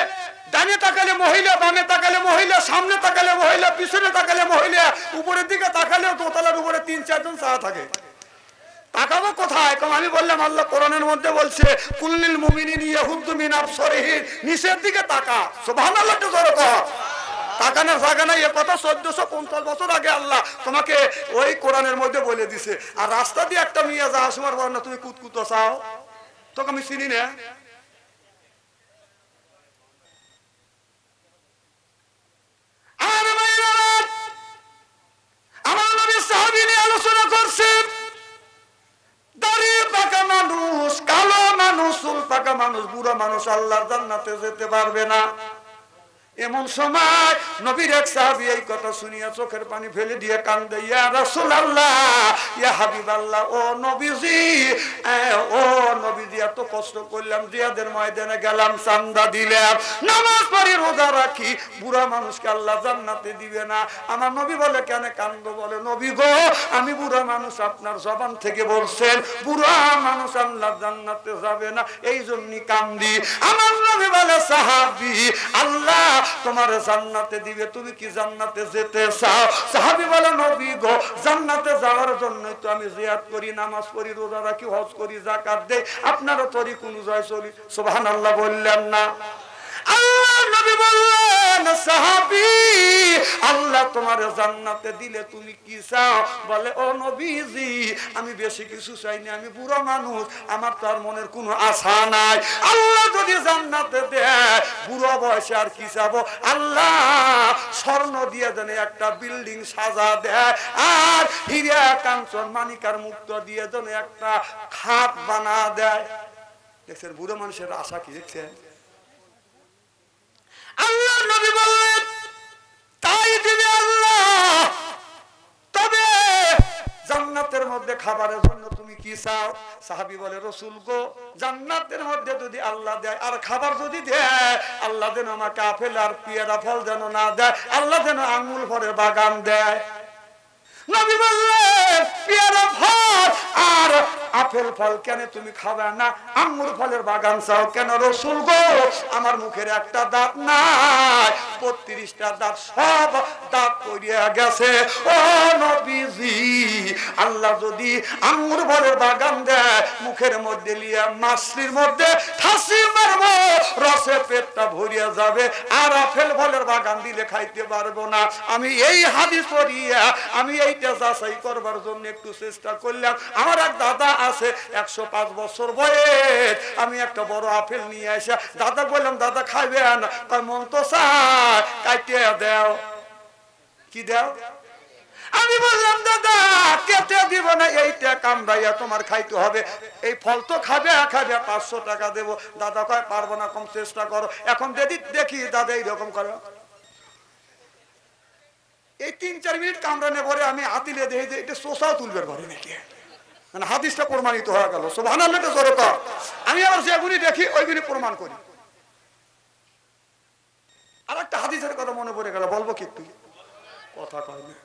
S1: ডানে তাকালে মহিলা, বামে তাকালে মহিলা, সামনে তাকালে মহিলা, পিছনে তাকালে মহিলা, উপরের দিকে তাকালেও দোতলার উপরে 3-4 জন চা থাকে। তাকাবো কোথায়? আমি বললাম আল্লাহ কোরআনের মধ্যে বলছে কুল্লিল মুমিনিন ইয়াহুদ্দু মিন আবসারিহিম, নিচের দিকে তাকা। সুবহানাল্লাহ, একটু জোরে কর। তাকানোর জায়গা নাই, এ কথা 1450 বছর আগে আল্লাহ তোমাকে ওই কোরআনের মধ্যে বলে দিছে। আর রাস্তা দিয়ে একটা মিয়া যা আসমার বল না, তুমি কুতকুতো চাও, তোকে আমি চিনি না। আমার নবী সাহাবী নিয়ে আলোচনা করছে, দাড়ি পাকা মানুষ, কালো মানুষ, চুল পাকা মানুষ, বুড়া মানুষ আল্লাহর জান্নাতে যেতে পারবে না। এমন সময় নবীর এক সাহাবী এই কথা শুনিয়া চোখের পানি ফেলে দিয়ে কান্দে, ইয়া রাসূলুল্লাহ, ইয়া হাবিবাল্লাহ, ও নবীজি, ও নবীজি, এত কষ্ট করলাম, জিহাদের ময়দানে গেলাম, চান্দা দিলাম, নামাজ পড়ি, রোজা রাখি, বুড়া মানুষকে আল্লাহ জান্নাতে দিবে না। আমার নবী বলে, কেন কান্দো? বলে, নবী গো, আমি বুড়া মানুষ, আপনার জবান থেকে বলছেন বুড়া মানুষ আল্লাহ জান্নাতে যাবে না, এই জন্যই কান্দি। আমার নবী বলে, সাহাবী, আল্লাহ তোমার জান্নাতে দিবে, তুমি কি জান্নাতে যেতে চাও? সাহাবী বলে, নবী গো, জান্নাতে যাওয়ার জন্যই তো আমি জিহাদ করি, নামাজ পড়ি, রোজা রাখি, হজ করি, যাকাত দেই, আপনারও তরিক অনুযায়ী চলি। সুবহানাল্লাহ বললেন না? আল্লাহ নবী বললেন, সাহাবী, আল্লাহ তোমার জান্নাতে দিলে তুমি কি চাও? বলে, ও নবীজি, আমি বেশি কিছু চাইনি, আমি বুড়ো মানুষ, আমার তো আর মনের কোনো আশা নাই। আল্লাহ যদি জান্নাতে দেয়, বুড়ো বয়সে আর কি চাবো? আল্লাহ স্বর্ণ দিয়ে দেন একটা বিল্ডিং সাজা দেয়, আর হীরা কাঞ্চন মানিকার মুক্ত দিয়ে দেন একটা খাট বানা দেয়। দেখছেন বুড়ো মানুষের আশা কি? দেখছেন? আল্লাহ নবী বললেন, তাই দিবে আল্লাহ, তবে জান্নাতের মধ্যে খাবারের জন্য তুমি কি চাও? সাহাবী বলে, রাসূল গো, জান্নাতের মধ্যে যদি আল্লাহ দেয় আর খাবার যদি দেয়, আল্লাহ যেন আমাকে আপেল আর পেয়ারা ফল যেন না দেয়, আল্লাহ যেন আঙ্গুল ভরে বাগান দেয়। নবী বললেন, পেয়ারা ফল আর আপেল ফল কেন তুমি খাবে না? আঙ্গুর ফলের বাগান চাও কেন? রাসূল গো, আমার মুখের একটা দাঁত নাই, 32টা দাঁত, সব দাঁত পড়িয়া গেছে। ও নবীজি, আল্লাহ যদি আঙ্গুর ফলের বাগান দেয়, মুখের মধ্যে লিয়া মাছলির মধ্যে ঠাসি মারবো, রসে পেটটা ভরিয়া যাবে, আর আপেল ফলের বাগান দিলে খাইতে পারবো না। আমি এই হাদিস পড়িয়া আমি এইটা যাচাই করবার জন্য একটু চেষ্টা করলাম। আমার এক দাদা আছে, 105 বছর বয়স, আমি একটা বড় আপেল নিয়ে আসা দাদা বললাম, দাদা খাইবেন? মন তো চায়, কাটিয়ে দাও। কি দাও? আমি বললাম, দাদা কেটে দিব না, এইটা কামড়াইয়া তোমার খাইতে হবে, এই ফল তো খাবে, 500 টাকা দেবো। দাদা কয়, পারবো না, কম চেষ্টা করো। এখন দেখি দাদা এইরকম করো, এই 3-4 মিনিট কামড়ানে পরে আমি আতিলে দেখি যে এটা শোষাও তুলবে ঘরে নাকি, মানে হাদিসটা প্রমাণিত হয়ে গেল। সুবহানাল্লাহ জোরে কর। আমি আবার যেগুলি দেখি ওইগুলি প্রমাণ করি। আর একটা হাদিসের কথা মনে পড়ে গেল, বলবো কি? একটু কথা কয় না।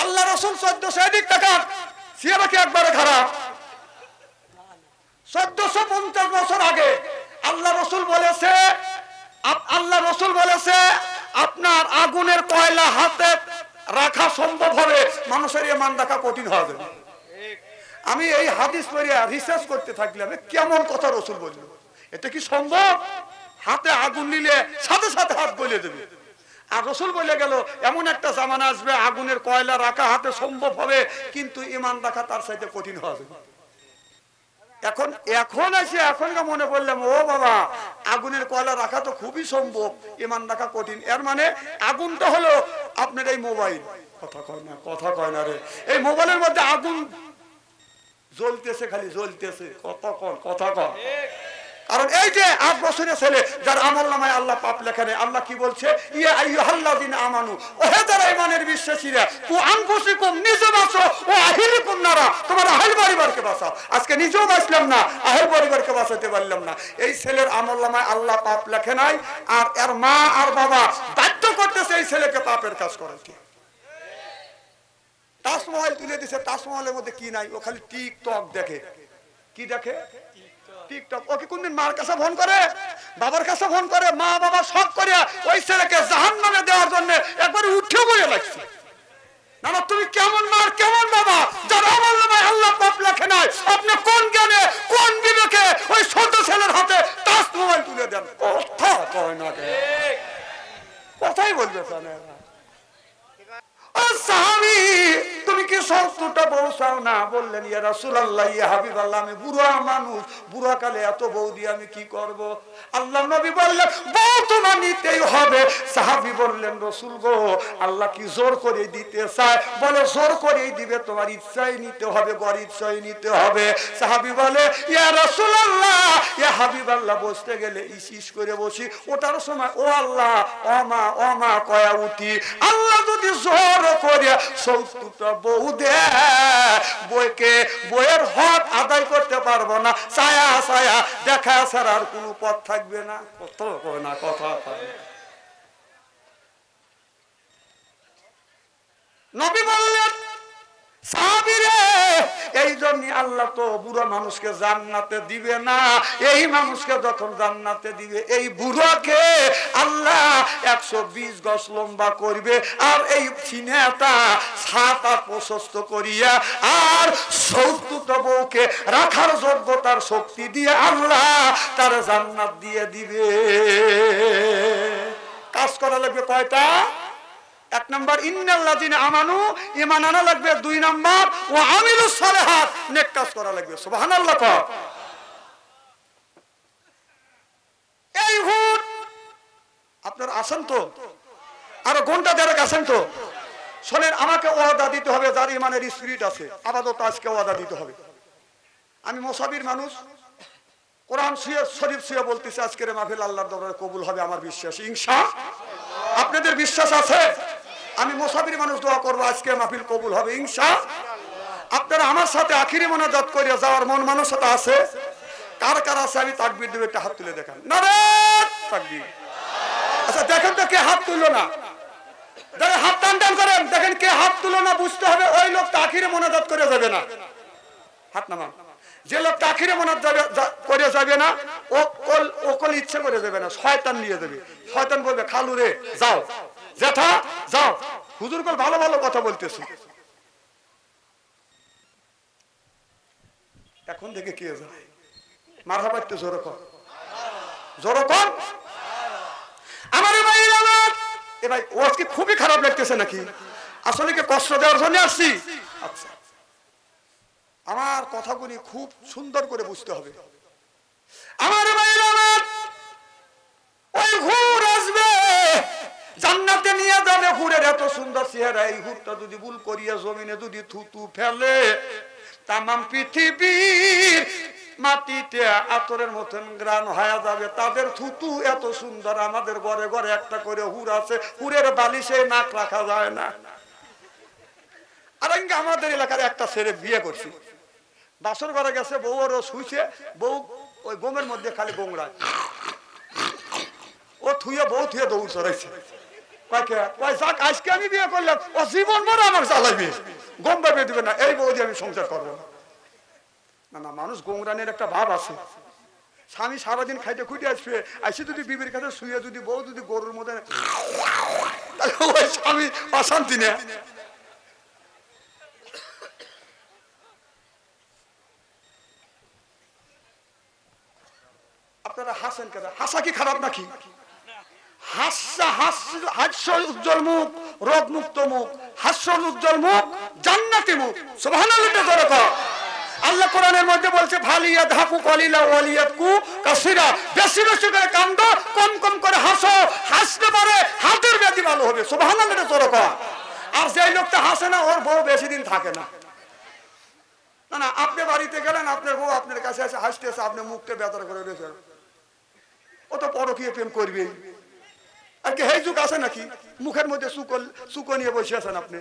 S1: আল্লাহ রাসূল 1400 টাকা সিয়ারা কি একবারে খারাপ? 1450 বছর আগে আল্লাহ রাসূল বলেছে আপনার আগুনের কয়লা হাতে রাখা সম্ভব হবে, মানুষের ঈমান রাখা কঠিন হবে। আমি এই হাদিস পড়ে রিসার্চ করতে থাকলাম, কেমন কথা রাসূল বলল, এটা কি সম্ভব? হাতে আগুন নিলে সাথে সাথে হাত গলে দেবে। আর রাসূল বলে গেল, এমন একটা জামানা আসবে আগুনের কয়লা রাখা হাতে সম্ভব হবে, কিন্তু ঈমান রাখা তার চাইতে কঠিন হবে। এখন মনে পড়লাম, ও বাবা, আগুনের কয়লা রাখা তো খুবই সম্ভব, ঈমান রাখা কঠিন। এর মানে আগুনটা হলো আপনার এই মোবাইল। কথা কয় না রে, এই মোবাইলের মধ্যে আগুন জ্বলতেছে, খালি জ্বলতেছে। কথা কন। কারণ এই যে 8 বছরের ছেলে, যার আমলনামায় আল্লাহ পাপ লেখা নেই, আল্লাহ কি বলছে? ইয়া আইয়ুহাল্লাযিনা আমানু, ওহে যারা ঈমানের বিশ্বাসীরা, কু আনফুসিকুম, নিজে বাঁচো, ও আহলিকুম নারা, তোমার আহল পরিবারকে বাঁচাও। আজকে নিজেও বাঁচলাম না, আহল পরিবারকে বাঁচাতে পারলাম না। এই ছেলের আমলনামায় আল্লাহ পাপ লেখে নাই, আর এর মা আর বাবা বাধ্য করতেছে এই ছেলেকে পাপের কাজ করাতে। তাজমহল তুলে দিছে, তাজমহলের মধ্যে কি নাই? ও খালি টিকটক দেখে। কি দেখে? টিকটক। ওকে কোনদিন মার কাছে ফোন করে, বাবার কাছে ফোন করে, মা বাবা সব করে ওই ছেলেকে জাহান্নামে দেওয়ার জন্য একবার উঠে বলে লাগছে। না না, তুমি কেমন মার কেমন বাবা, যার আমলনামায় আল্লাহ পাপ লেখে নাই, আপনি কোন জ্ঞানে কোন বিবেকে ওই ছোট ছেলের হাতে তাজমহল তুলে দেন? কথা কয় না, কথাই বলবে। ও সাহাবী, তুমি কি 70টা বউ চাও না? বললেন ইয়া রাসূলুল্লাহ, ইয়া হাবিবাল্লাহ, আমি বুড়া মানুষ, বুড়া কালে এত বউ দিয়ে আমি কি করব? আল্লাহ নবী বললেন বউ তোমার নিতেই হবে। সাহাবী বললেন রাসূল গো, আল্লাহ কি জোর করে দিতে চায়? বলে জোর করেই দিবে, তোমার ইচ্ছাই নিতে হবে, গর ইচ্ছাই নিতে হবে। সাহাবী বলে ইয়া রাসূলুল্লাহ, ইয়া হাবিবাল্লাহ, বসতে গেলে ইস করে বসি, ওটার সময় ও আল্লাহ ও মা কয়া উঠি। আল্লাহ যদি জোর করে 70টা বউ দে, বইয়ের হক আদায় করতে পারবো না, ছায়া ছায়া দেখা ছাড়া আর কোনো পথ থাকবে না। কত না কথা। নবী বললেন সাহাবীরে, এই জন্য আল্লাহ তো বুড়া মানুষকে জান্নাতে দিবে না। এই মানুষকে যখন জান্নাতে দিবে, এই বুড়াকে আল্লাহ 120 গজ লম্বা করবে, আর এই সিনেটা 7 হাত প্রশস্ত করিয়া, আর 70টা বউকে রাখার যোগ্যতার শক্তি দিয়ে আল্লাহ তার জান্নাত দিয়ে দিবে। কাজ করা লাগবে কয়টা? 1 নাম্বার ইন্নাল্লাযিনা আমানু, ঈমান আনা লাগবে। 2 নাম্বার ওয়া আমিলুস সালিহাত, নেক কাজ করা লাগবে। সুবহানাল্লাহ। এই হুট আপনার আছেন তো? আর ঘন্টা দেড়েক আছেন তো? শোনেন, আমাকে ওয়াদা দিতে হবে, যার ঈমানের স্পিরিট আছে, আপাতত আজকে ওয়াদা দিতে হবে। আমি মুসাফির মানুষ, কোরআন শরীফ ছুঁয়ে বলতেছি, আজকের মাহফিল আল্লাহর দরবারে কবুল হবে আমার বিশ্বাস, ইনশাআল্লাহ। আপনাদের বিশ্বাস আছে? আমি মুসাফির মানুষ, দোয়া করবো আজকে মাহফিল কবুল হবে ইনশাআল্লাহ। আপনারা আমার সাথে আখিরি মোনাজাত করে যাওয়ার মন মানসিকতা আছে? কার কার আছে? আমি তাকবীর দেব, একটা হাত তুলে দেখান। নারে তাকবীর। আচ্ছা দেখেন তো কে হাত তুললো না, দেখেন হাত টান টান করেন, দেখেন কে হাত তুলো না। বুঝতে হবে ওই লোকটা আখিরি মোনাজাত করে যাবে না। হাত নামান। যে লোকটা আখিরে মোনাজাত করে যাবে না, ওকল ইচ্ছে করে যাবে না, শয়তান নিয়ে যাবে। শয়তান বলবে খালু রে যাও, জেঠা যাও, হুজুর কল ভালো ভালো কথা বলতেছি। এখন থেকে কে যায়? মারহাবা একটু জোরে কর, জোরে কর। আমার ভাই এ ভাই, ও আজকে খুবই খারাপ লাগতেছে নাকি? আসলে কি কষ্ট দেওয়ার জন্য আসছি? আচ্ছা, আমার কথাগুলি খুব সুন্দর করে বুঝতে হবে। আমার ওই হুর আসবে, জান্নাতে নিয়ে যাবে। হুরের এত সুন্দর চেহারা, এই হুরটা যদি ভুল করিয়া জমিনে যদি থুতু ফেলে, তামাম পৃথিবীর মাটিতে আতরের মতন গ্রান হয়ে যাবে। তাদের থুতু এত সুন্দর, আমাদের ঘরে ঘরে একটা করে হুর আছে, হুরের বালিশে নাক রাখা যায় না। আর আমাদের এলাকার একটা ছেলে বিয়ে করছি, বাসর ঘরে গেছে, বউ ওর শুইছে, বউ ওই গোমের মধ্যে খালি গোংড়ায়, ও থুয়ে বউ থুয়ে দৌড় চড়াইছে। আজকে আমি বিয়ে করলাম, ও জীবন ভর আমার জ্বালাইবে, গম ভাবে দিবে না, এই বউ দিয়ে আমি সংসার করবো না। না না, মানুষ গোংরানের একটা ভাব আছে। স্বামী সারাদিন খাইতে খুঁটে আসবে, আসে যদি বিবির কাছে শুয়ে যদি বউ যদি গরুর মধ্যে, ওই স্বামী অশান্তি নেই। আপনারা হাসেন কেন? হাসা কি খারাপ নাকি? হাস্য উজ্জ্বল মুখ, রোগ মুক্ত মুখ, হাস্য উজ্জ্বল মুখ, জান্নাতি মুখ। সুবহানাল্লাহ। আল্লাহ কোরআনের মধ্যে বলছে ভালিয়া ধাকু কলিলা ওয়ালিয়াতকু কাসিরা, বেশি বেশি করে কান্দো, কম কম করে হাসো, হাসতে পারে হাতের ব্যাধি ভালো হবে। সুবহানাল্লাহ। আর যে লোকটা হাসে না, ওর বউ বেশি দিন থাকে না। না না, আপনি বাড়িতে গেলেন, আপনার বউ আপনার কাছে এসে হাসতেছে, আপনি মুখটা বেতার করে রয়েছে, ও তো পরকীয় প্রেম করবে। আর কি এই যুগ আছে নাকি মুখের মধ্যে সুকো নিয়ে বসে আছেন আপনি?